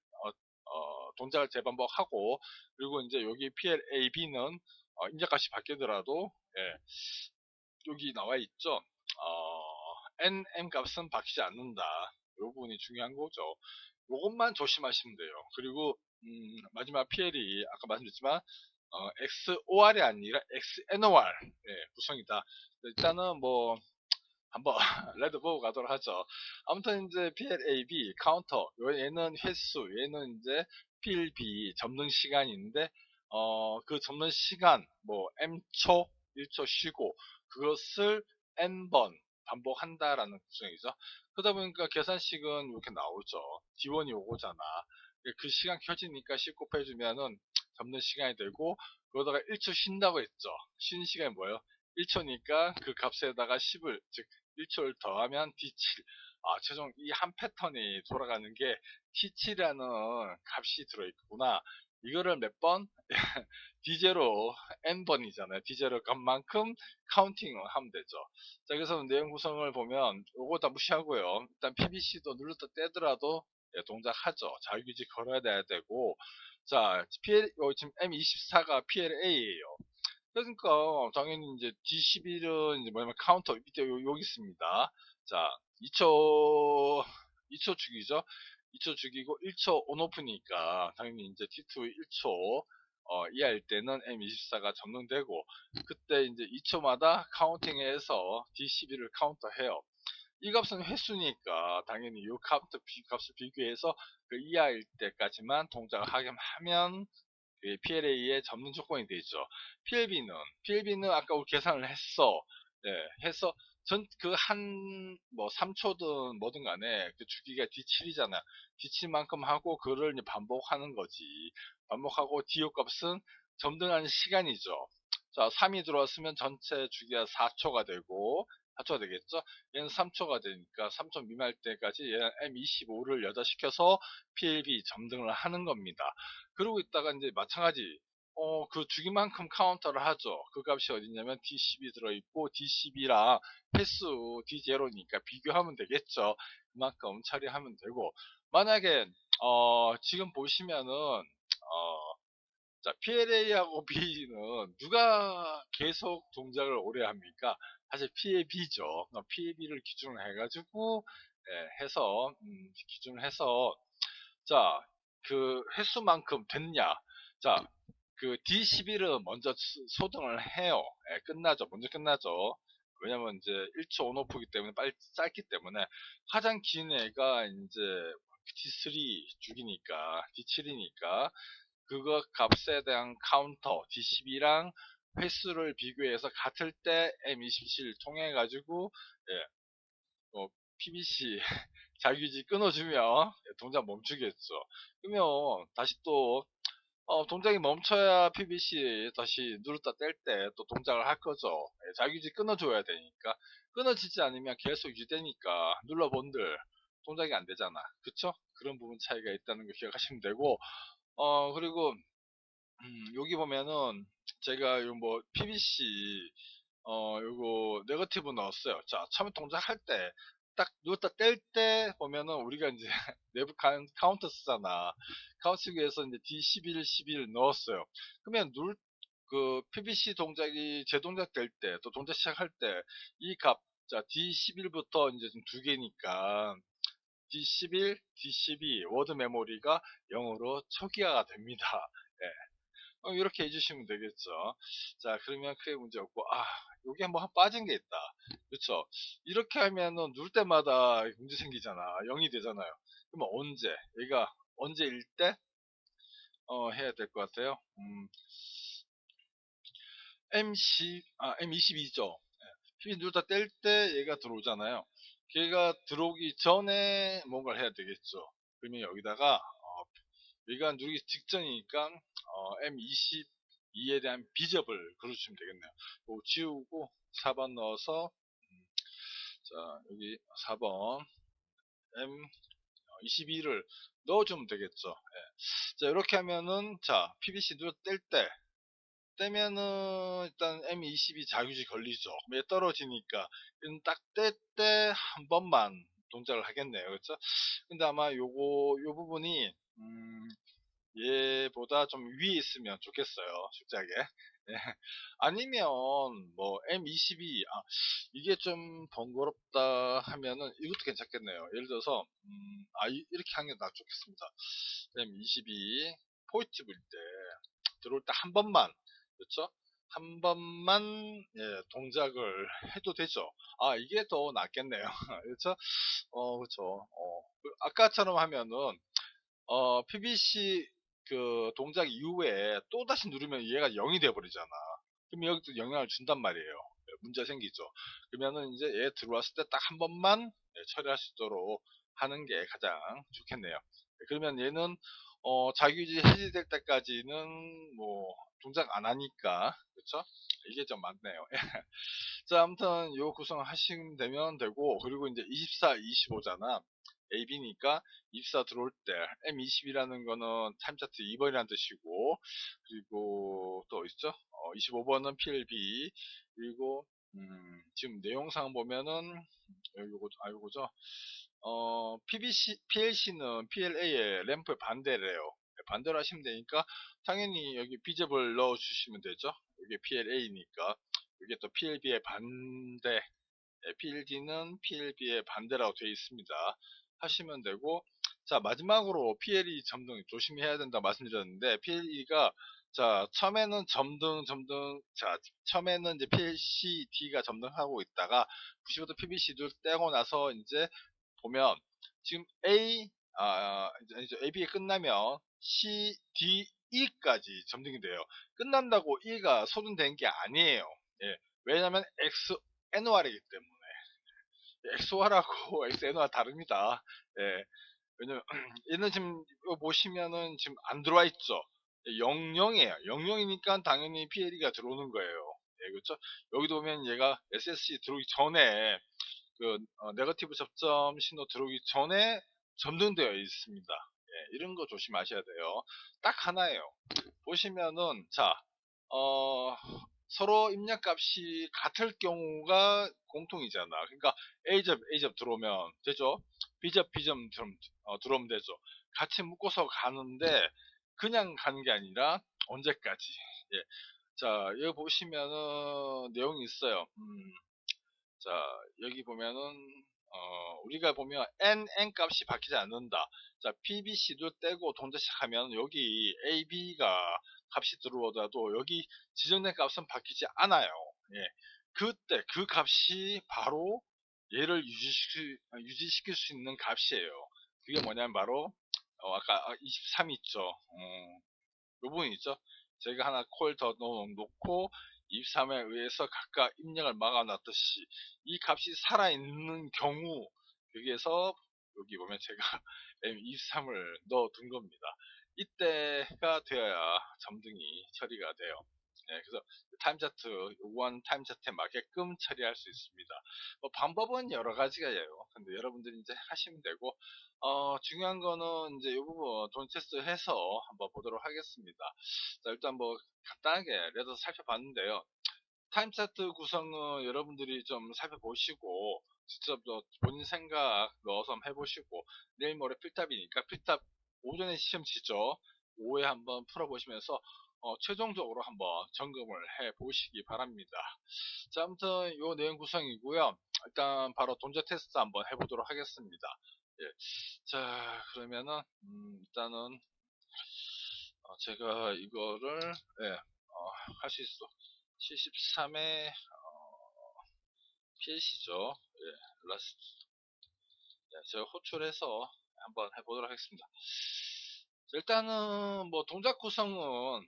A: 동작을 재반복하고 그리고 이제 여기 PLAB는 입력값이 바뀌더라도 여기 나와 있죠. NM 값은 바뀌지 않는다. 이 부분이 중요한 거죠. 이것만 조심하시면 돼요. 그리고 마지막 PL이 아까 말씀드렸지만 XOR이 아니라 XNOR 구성이다. 일단은 뭐 한번 레드 보고 가도록 하죠. 아무튼 이제 PLAB 카운터 얘는 횟수 얘는 이제 PLB 접는 시간인데 그 접는 시간 뭐 M초 1초 쉬고 그것을 N번 반복한다라는 구성이죠. 그러다 보니까 계산식은 이렇게 나오죠. D1이 오고잖아. 그 시간 켜지니까 10 곱해주면은 접는 시간이 되고 그러다가 1초 쉰다고 했죠. 쉬는 시간이 뭐예요? 1초니까 그 값에다가 10을 즉 1초를 더하면 D7. 최종 이 한 패턴이 돌아가는 게 T7이라는 값이 들어있구나. 이거를 몇 번? D0 N번이잖아요. D0 값만큼 카운팅을 하면 되죠. 자, 그래서 내용 구성을 보면 요거 다 무시하고요. 일단 PBC도 눌렀다 떼더라도 동작하죠. 자유규직 걸어야 돼야 되고 자, 지금 M24가 PLA예요. 그러니까 당연히 이제 D11은 이제 뭐냐면 카운터 밑에 여기 있습니다. 자, 2초 주기죠. 2초 주기고 1초 온오프니까 당연히 이제 T2 1초 이하일 때는 M24가 점등되고 그때 이제 2초마다 카운팅해서 D11을 카운터해요. 이 값은 횟수니까 당연히 이 값을 비교해서 그 이하일 때까지만 동작을 하면 PLA의 전문 조건이 되죠. PLB는 아까 우리 계산을 했어. 해서 뭐 3초든 뭐든 간에 그 주기가 D7이잖아. D7만큼 하고 그를 반복하는 거지. 반복하고 DO 값은 점등하는 시간이죠. 자, 3이 들어왔으면 전체 주기가 4초가 되고, 4초가 되겠죠? 얘는 3초가 되니까 3초 미만일 때까지 얘는 M25를 여자시켜서 PLB 점등을 하는 겁니다. 그러고 있다가 이제 마찬가지, 그 주기만큼 카운터를 하죠. 그 값이 어디냐면 D10이 들어있고, D10이랑 횟수 D0니까 비교하면 되겠죠. 그만큼 처리하면 되고, 만약에, 지금 보시면은, 자, PLA하고 B는 누가 계속 동작을 오래 합니까? 사실 PAB죠. PAB를 기준으로 해가지고, 해서, 기준을 해서, 자, 그 횟수만큼 됐냐? 자, 그 D11은 먼저 소등을 해요. 끝나죠. 먼저 끝나죠. 왜냐면 이제 1초 온오프기 때문에 빨리 짧기 때문에 가장 긴 애가 이제 D3 주기니까 D7이니까 그거 값에 대한 카운터 D12랑 횟수를 비교해서 같을 때 M27 통해 가지고 PBC 자유지 끊어주면 동작 멈추겠죠. 그러면 다시 또 동작이 멈춰야 PBC 다시 누르다 뗄 때 또 동작을 할 거죠. 자유지 끊어줘야 되니까. 끊어지지 않으면 계속 유지되니까 눌러본들 동작이 안 되잖아. 그쵸? 그런 부분 차이가 있다는 거 기억하시면 되고, 그리고 여기 보면은 제가 요 뭐 PBC 요거 네거티브 넣었어요. 자, 처음에 동작할 때 딱 누웠다 뗄 때 보면은 우리가 이제 내부 카운터 쓰잖아. 카운터 쓰기 위해서 이제 D11, 11 넣었어요. 그러면 그 PBC 동작이 재동작 될 때, 또 동작 시작할 때 이 값, 자, D11부터 이제 좀 두 개니까 D11, D12 워드 메모리가 0으로 초기화가 됩니다. 예. 이렇게 해주시면 되겠죠. 자, 그러면 크게 문제 없고, 여기 한번 빠진 게 있다. 그렇죠? 이렇게 하면은 누를 때마다 문제 생기잖아. 0이 되잖아요. 그러면 언제? 얘가 언제일 때, 해야 될 것 같아요. M22죠. 힘이 누르다 뗄 때 얘가 들어오잖아요. 걔가 들어오기 전에 뭔가를 해야 되겠죠. 그러면 여기다가, 얘가 누르기 직전이니까 M22에 대한 비접을 걸어주시면 되겠네요. 뭐 지우고 4번 넣어서 자 여기 4번 M22를 넣어주면 되겠죠. 자 이렇게 하면은 자 PBC 누르 뗄 때 떼면은 일단 M22 자유지 걸리죠. 얘 떨어지니까 딱 뗄 때 한 번만 동작을 하겠네요. 그렇죠? 근데 아마 요 부분이 얘보다 좀 위에 있으면 좋겠어요. 숙작에. 예. 아니면 뭐 M22 이게 좀 번거롭다 하면은 이것도 괜찮겠네요. 예를 들어서 이렇게 하는 게 나 좋겠습니다. M22 포지티브일 때 들어올 때 한 번만 그렇죠? 한 번만 동작을 해도 되죠. 이게 더 낫겠네요. 그렇죠? 그렇죠. 아까처럼 하면은 PBC 그 동작 이후에 또 다시 누르면 얘가 0이 돼버리잖아. 그럼 여기도 영향을 준단 말이에요. 문제 생기죠. 그러면은 이제 얘 들어왔을 때 딱 한 번만 처리할 수 있도록 하는 게 가장 좋겠네요. 그러면 얘는 자기유지 해제될 때까지는 뭐 동작 안 하니까 그렇죠? 이게 좀 맞네요. 자, 아무튼 요 구성 하시면 되면 되고 그리고 이제 24, 25잖아. AB니까 24 들어올 때 M20이라는 거는 타임차트 2번이라는 뜻이고 그리고 또 있죠? 25번은 PLB 그리고 지금 내용상 보면은 요거죠? PLC는 PLA의 램프의 반대래요. 반대로 하시면 되니까 당연히 여기 비접을 넣어 주시면 되죠. 이게 PLA니까 이게 또 PLB의 반대 PLD는 PLB의 반대라고 되어 있습니다. 하시면 되고 자 마지막으로 PLE 점등 조심해야 된다 말씀드렸는데 PLE가 자 처음에는 자 처음에는 이제 PLCD가 점등하고 있다가 95도 PBC도 떼고 나서 이제 보면 지금 이제 AB가 끝나면 C, D, E까지 점등이 돼요. 끝난다고 E가 소등된 게 아니에요. 예, 왜냐면 XNOR이기 때문에. XOR하고 XNOR 다릅니다. 예, 왜냐면 얘는 지금 이거 보시면은 지금 안 들어와 있죠. 영영이에요. 영영이니까 당연히 PLE가 들어오는 거예요. 예, 그렇죠? 여기도 보면 얘가 SSC 들어오기 전에 네거티브 접점 신호 들어오기 전에 점등되어 있습니다. 예, 이런 거 조심하셔야 돼요. 딱 하나예요. 보시면은 어, 서로 입력값이 같을 경우가 공통이잖아. 그러니까 A점 들어오면 되죠. B점 들어오면 되죠. 같이 묶어서 가는데 그냥 가는 게 아니라 언제까지. 예. 자, 여기 보시면은 내용이 있어요. 자, 여기 보면은 우리가 보면 n 값이 바뀌지 않는다. 자, PBC도 떼고 동작 시작하면 여기 AB가 값이 들어오더라도 여기 지정된 값은 바뀌지 않아요. 예. 그때 그 값이 바로 얘를 유지시킬 수 있는 값이에요. 그게 뭐냐면 바로 아까 23 있죠. 요 부분 있죠. 제가 하나 콜 더 놓고 23에 의해서 각각 입력을 막아놨듯이 이 값이 살아있는 경우 여기에서 여기 보면 제가 M23을 넣어둔 겁니다. 이때가 되어야 점등이 처리가 돼요. 네, 그래서 타임 차트, 요구하는 타임 차트에 맞게끔 처리할 수 있습니다. 뭐 방법은 여러 가지가 예요. 근데 여러분들이 이제 하시면 되고, 중요한 거는 이제 이 부분 돈 테스트 해서 한번 보도록 하겠습니다. 자, 일단 뭐 간단하게 레더 살펴봤는데요. 타임 차트 구성은 여러분들이 좀 살펴보시고 직접 본인 생각 넣어서 한번 해보시고 내일 모레 필답이니까 필답 오전에 시험 치죠. 오후에 한번 풀어보시면서 최종적으로 한번 점검을 해 보시기 바랍니다. 자, 아무튼 요 내용 구성이고요. 일단 바로 동작 테스트 한번 해보도록 하겠습니다. 예. 자, 그러면은 일단은 제가 이거를 할 수 있어. 73에 PLC죠. 예, 라스트. 예, 제가 호출해서 한번 해보도록 하겠습니다. 일단은 뭐 동작 구성은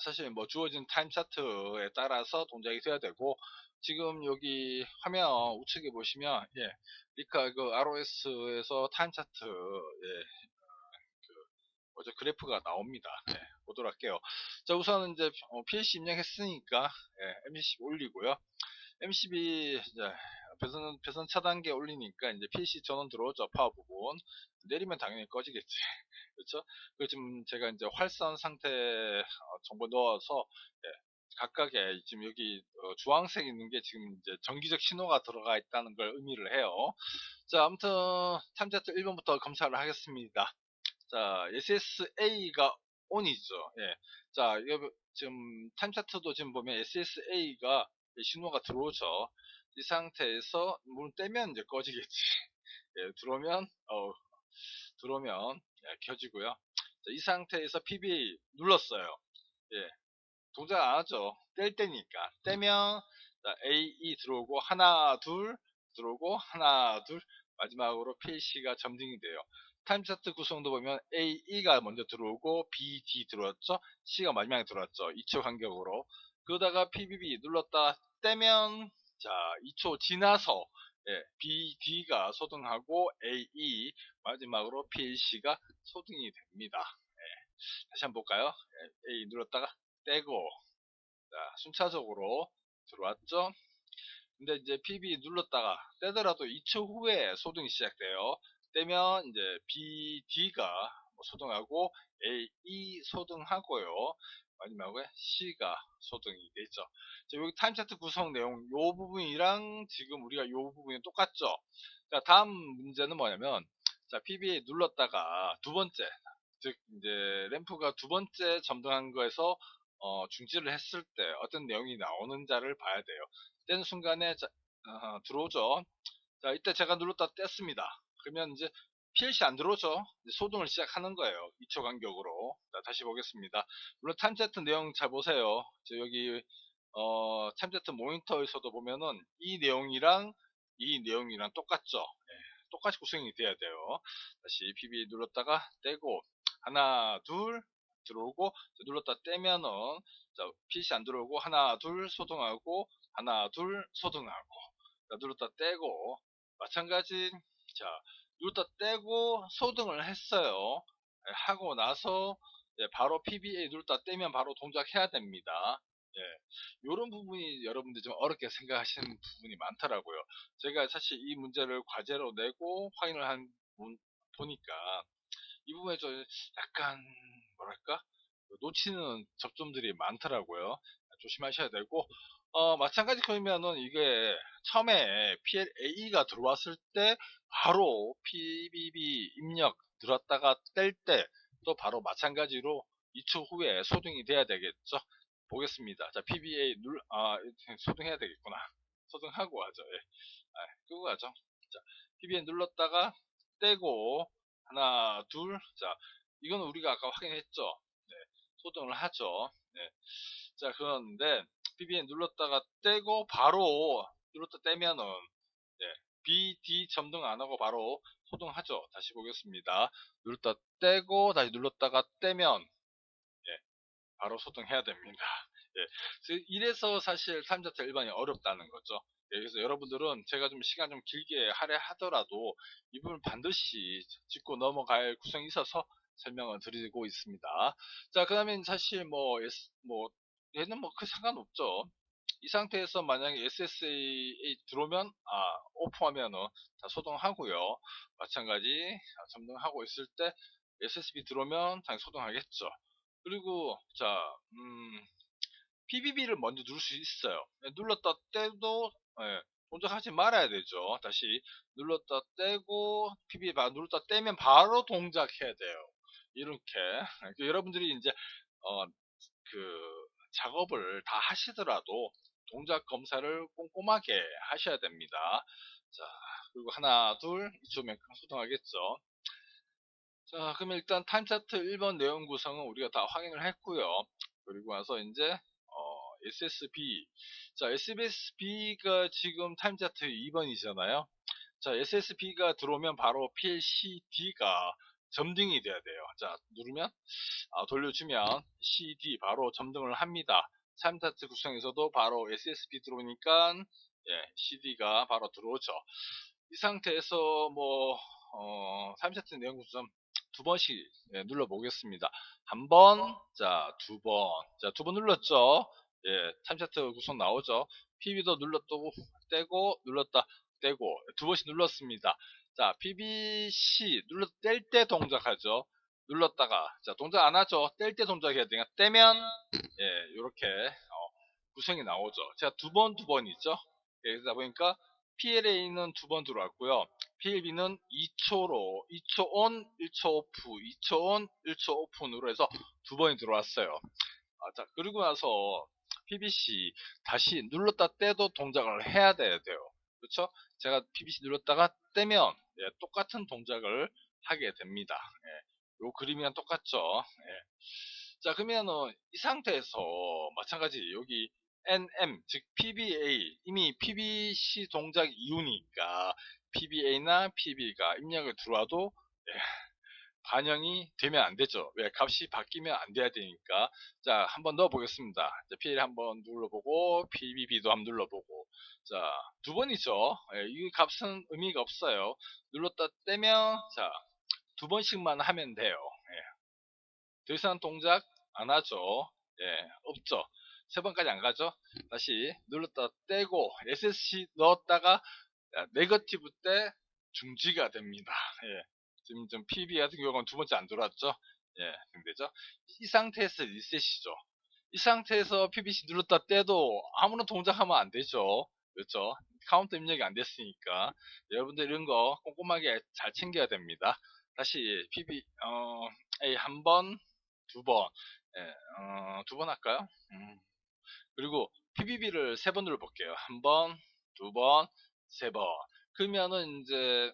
A: 사실 뭐 주어진 타임 차트에 따라서 동작이 돼야 되고 지금 여기 화면 우측에 보시면 리카 ROS에서 타임 차트 그래프가 나옵니다. 보도록 할게요. 자, 우선 이제 PLC 입력했으니까 MCB 올리고요. MCB 이제 배선 차단계 올리니까 이제 PC 전원 들어오죠. 파워 부분. 내리면 당연히 꺼지겠지. 그렇죠? 그 지금 제가 이제 활성 상태 정보 넣어서 각각의 지금 여기 주황색 있는 게 지금 이제 정기적 신호가 들어가 있다는 걸 의미를 해요. 자, 아무튼 탐자트 1번부터 검사를 하겠습니다. 자, SSA가 ON이죠. 예. 자, 이거 지금 타임 차트도 지금 보면 SSA가 신호가 들어오죠. 이 상태에서 문 떼면 이제 꺼지겠지. 예, 들어오면 켜지고요. 자, 이 상태에서 PBA 눌렀어요. 예, 동작 안 하죠. 뗄 때니까. 떼면 자, AE 들어오고 하나 둘 들어오고 하나 둘 마지막으로 PC가 점등이 돼요. 타임 차트 구성도 보면 AE가 먼저 들어오고 BD 들어왔죠. C가 마지막에 들어왔죠. 2초 간격으로. 그러다가 PBB 눌렀다 떼면 자 2초 지나서 BD가 소등하고 AE 마지막으로 PLC가 소등이 됩니다. 다시 한번 볼까요? A 눌렀다가 떼고 자, 순차적으로 들어왔죠. 근데 이제 PB 눌렀다가 떼더라도 2초 후에 소등이 시작돼요. 떼면 이제 BD가 소등하고 AE 소등하고요. 마지막에 C가 소등이 되죠. 자, 여기 타임 차트 구성 내용 요 부분이랑 지금 우리가 요 부분이 똑같죠. 자, 다음 문제는 뭐냐면 자, PB 눌렀다가 두 번째 즉 이제 램프가 두 번째 점등한 거에서 중지를 했을 때 어떤 내용이 나오는지를 봐야 돼요. 뗀 순간에 들어오죠. 자, 이때 제가 눌렀다 뗐습니다. 그러면 이제 PLC 안 들어오죠. 소등을 시작하는 거예요. 2초 간격으로. 자, 다시 보겠습니다. 물론 타임세트 내용 잘 보세요. 여기 타임세트 모니터에서도 보면은 이 내용이랑 똑같죠. 똑같이 구성이 돼야 돼요. 다시 PB 눌렀다가 떼고 하나 둘 들어오고 눌렀다 떼면은 자, PC 안 들어오고 하나 둘 소등하고 하나 둘 소등하고 자, 눌렀다 떼고 마찬가지 자 눌렀다 떼고 소등을 했어요. 하고 나서 예, 바로 PBA 눌렀다 떼면 바로 동작해야 됩니다. 예, 이런 부분이 여러분들 좀 어렵게 생각하시는 부분이 많더라고요. 제가 사실 이 문제를 과제로 내고 확인을 보니까 이 부분에 좀 약간 뭐랄까 놓치는 접점들이 많더라고요. 조심하셔야 되고 마찬가지 그러면은 이게 처음에 PLA가 들어왔을 때 바로 PBB 입력 들었다가 뗄 때 또 바로 마찬가지로 2초 후에 소등이 돼야 되겠죠. 보겠습니다. 자, PBA 소등해야 되겠구나. 소등하고 하죠. 예. 끄고 가죠. 자, PBA 눌렀다가 떼고 하나, 둘. 자, 이거는 우리가 아까 확인했죠. 네, 소등을 하죠. 네. 자, 그런데 PBN 눌렀다가 떼고 바로 눌렀다 떼면은 네, B, D 점등 안 하고 바로 소등하죠. 다시 보겠습니다. 눌렀다 떼고 다시 눌렀다가 떼면 예, 바로 소등해야 됩니다. 예, 이래서 사실 타임차트 일반이 어렵다는 거죠. 예, 그래서 여러분들은 제가 좀 시간 좀 길게 할애하더라도 이 부분 반드시 짚고 넘어갈 구성이 있어서 설명을 드리고 있습니다. 자, 그 다음에 사실 얘는 뭐 그 상관없죠. 이 상태에서 만약에 SSA 들어오면 오프하면은 다 소등하고요. 마찬가지 점등하고 있을 때 SSB 들어오면 당연히 소등하겠죠. 그리고 자 PBB를 먼저 누를 수 있어요. 눌렀다 떼도 동작하지 말아야 되죠. 다시 눌렀다 떼고 PBB 눌렀다 떼면 바로 동작해야 돼요. 이렇게 여러분들이 이제 그 작업을 다 하시더라도 동작 검사를 꼼꼼하게 하셔야 됩니다. 자, 그리고 하나, 둘, 이쪽면 소등하겠죠. 자, 그러면 일단 타임 차트 1번 내용 구성은 우리가 다 확인을 했고요. 그리고 나서 이제 SSB. 자, SSB가 지금 타임 차트 2번이잖아요. 자, SSB가 들어오면 바로 PLCD가 점등이 돼야 돼요. 자, 누르면 돌려주면 CD 바로 점등을 합니다. 타임 차트 구성에서도 바로 SSB 들어오니까 CD가 바로 들어오죠. 이 상태에서 타임 차트 내용 구성 두 번씩 눌러 보겠습니다. 한 번, 자, 두 번. 자, 두 번 눌렀죠? 예, 타임 차트 구성 나오죠? PB도 눌렀고, 떼고, 눌렀다, 떼고, 두 번씩 눌렀습니다. 자, PBC 뗄 때 동작하죠? 눌렀다가, 자, 동작 안 하죠? 뗄 때 동작해야 되니까, 떼면, 예, 요렇게, 구성이 나오죠. 제가 두 번 있죠? 예, 그러다 보니까, PLA는 두 번 들어왔고요. PLB는 2초로 2초 온, 1초 오프, 2초 온, 1초 오픈으로 해서 두 번이 들어왔어요. 자, 그리고 나서 PBC 다시 눌렀다 떼도 동작을 해야 돼요. 그렇죠? 제가 PBC 눌렀다가 떼면 똑같은 동작을 하게 됩니다. 요 그림이랑 똑같죠? 자, 그러면은 이 상태에서 마찬가지 여기 NM 즉 PBA 이미 PBC 동작 이후니까 PBA나 PB가 입력을 들어와도 반영이 되면 안 되죠. 왜? 값이 바뀌면 안 돼야 되니까. 자, 한번 넣어 보겠습니다. 자, PL 한번 눌러보고 PBB도 한번 눌러보고. 자, 두 번이죠. 이 값은 의미가 없어요. 눌렀다 떼면 자, 두 번씩만 하면 돼요. 더 이상 동작 안 하죠. 없죠. 세 번까지 안 가죠. 다시 눌렀다 떼고 SSC 넣었다가 네거티브 때 중지가 됩니다. 지금 좀 PB 같은 경우는 두 번째 안 들어왔죠. 되죠. 이 상태에서 리셋이죠. 이 상태에서 PBC 눌렀다 떼도 아무런 동작하면 안 되죠. 그렇죠. 카운터 입력이 안 됐으니까 여러분들 이런 거 꼼꼼하게 잘 챙겨야 됩니다. 다시 PB A 한 번, 두 번, 두 번 할까요? 그리고 PBB를 세 번 눌러볼게요. 한 번, 두 번, 세 번. 그러면은 이제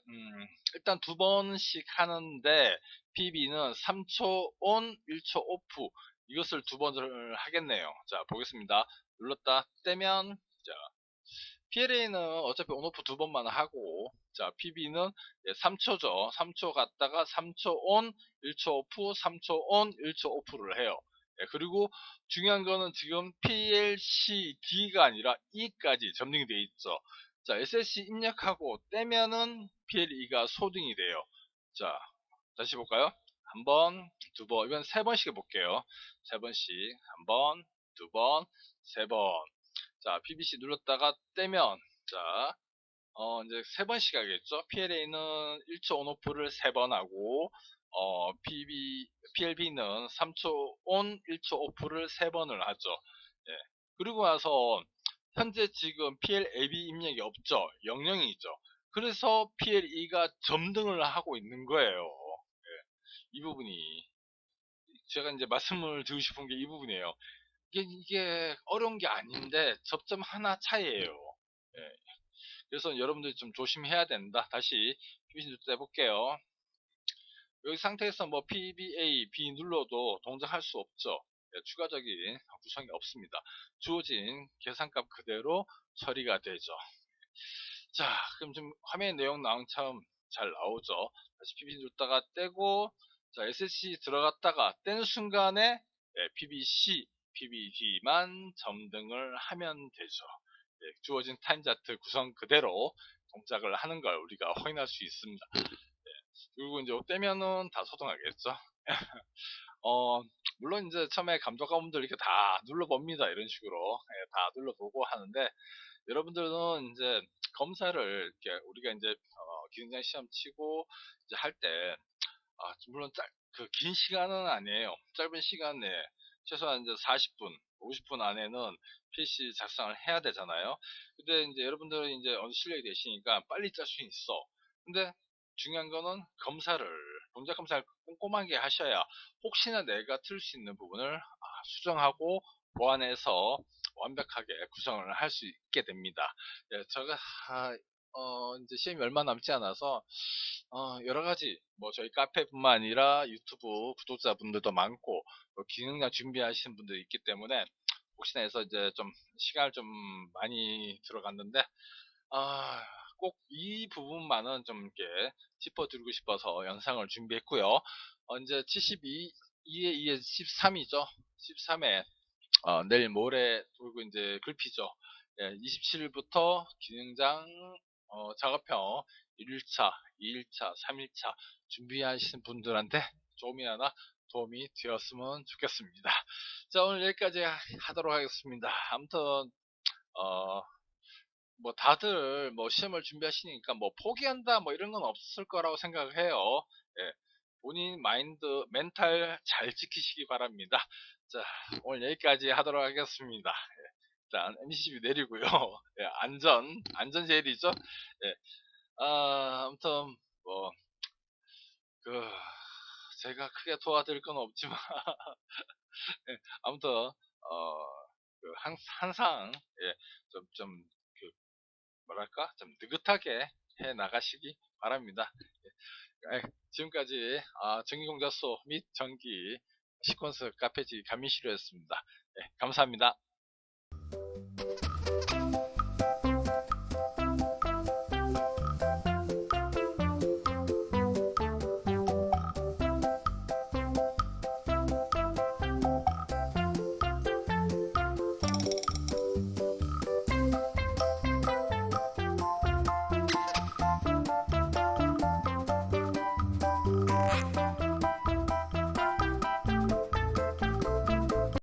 A: 일단 두 번씩 하는데 PB는 3초 온, 1초 오프 이것을 두 번을 하겠네요. 자, 보겠습니다. 눌렀다 떼면 자, PLA는 어차피 온오프 두 번만 하고 자, PB는 3초죠. 3초 갔다가 3초 온, 1초 오프, 3초 온, 1초 오프를 해요. 그리고 중요한 거는 지금 PLCD가 아니라 E까지 점등이 되어 있죠. 자, SLC 입력하고 떼면은 PLE가 소등이 돼요. 자, 다시 볼까요? 한 번, 두 번, 이건 세 번씩 해볼게요. 세 번씩, 한 번, 두 번, 세 번. 자, PBC 눌렀다가 떼면, 자, 이제 세 번씩 하겠죠. PLA는 1초 온오프를 세 번 하고, PLB는 3초 온, 1초 오프를 세 번을 하죠. 예. 그리고 나서, 현재 지금 PLAB 입력이 없죠. 00이죠. 그래서 PLE가 점등을 하고 있는 거예요. 예. 이 부분이 제가 이제 말씀을 드리고 싶은 게 이 부분이에요. 이게 어려운 게 아닌데 접점 하나 차이예요. 예. 그래서 여러분들이 좀 조심해야 된다. 다시 PBC 해볼게요. 여기 상태에서 뭐 PBA, B 눌러도 동작할 수 없죠. 예, 추가적인 구성이 없습니다. 주어진 계산값 그대로 처리가 되죠. 자, 그럼 지금 화면에 내용 나온처럼 잘 나오죠. 다시 PBC 눌렀다가 떼고, 자, SSC 들어갔다가 뗀 순간에 PBC, PBD만 점등을 하면 되죠. 예, 주어진 타임 차트 구성 그대로 동작을 하는 걸 우리가 확인할 수 있습니다. 예, 그리고 이제 떼면은 다 소등하겠죠. 물론 이제 처음에 감독관분들 이렇게 다 눌러봅니다. 이런 식으로. 예, 다 눌러보고 하는데, 여러분들은 이제 검사를 이렇게 우리가 이제 기능장 시험 치고 이제 할 때, 물론 그 긴 시간은 아니에요. 짧은 시간에 최소한 이제 40분, 50분 안에는 PC 작성을 해야 되잖아요. 근데 이제 여러분들은 이제 어느 실력이 되시니까 빨리 짤 수 있어. 근데 중요한 거는 동작 검사를 꼼꼼하게 하셔야 혹시나 내가 틀 수 있는 부분을 수정하고 보완해서 완벽하게 구성을 할 수 있게 됩니다. 예, 제가 이제 시험이 얼마 남지 않아서 여러 가지 뭐 저희 카페뿐만 아니라 유튜브 구독자분들도 많고 기능장 준비하시는 분들이 있기 때문에 혹시나 해서 이제 좀 시간을 좀 많이 들어갔는데 꼭 이 부분만은 좀 이렇게 짚어드리고 싶어서 영상을 준비했고요. 이제 72, 2에 2에 13이죠. 13에 내일 모레 그리고 이제 글피죠. 예, 27일부터 기능장 작업형 1일차, 2일차, 3일차 준비하시는 분들한테 조금이나마 도움이 되었으면 좋겠습니다. 자, 오늘 여기까지 하도록 하겠습니다. 아무튼 뭐 다들 뭐 시험을 준비하시니까 뭐 포기한다 뭐 이런 건 없을 거라고 생각을 해요. 예, 본인 마인드, 멘탈 잘 지키시기 바랍니다. 자, 오늘 여기까지 하도록 하겠습니다. 예, 일단 MCB 내리고요. 예, 안전 제일이죠. 예, 아무튼 뭐 그 제가 크게 도와드릴 건 없지만 예, 아무튼 항상 예, 그 뭐랄까 좀 느긋하게 해 나가시기 바랍니다. 예, 지금까지 전기공자소 및 전기 시퀀스 카페지 감민실이었습니다. 예, 감사합니다.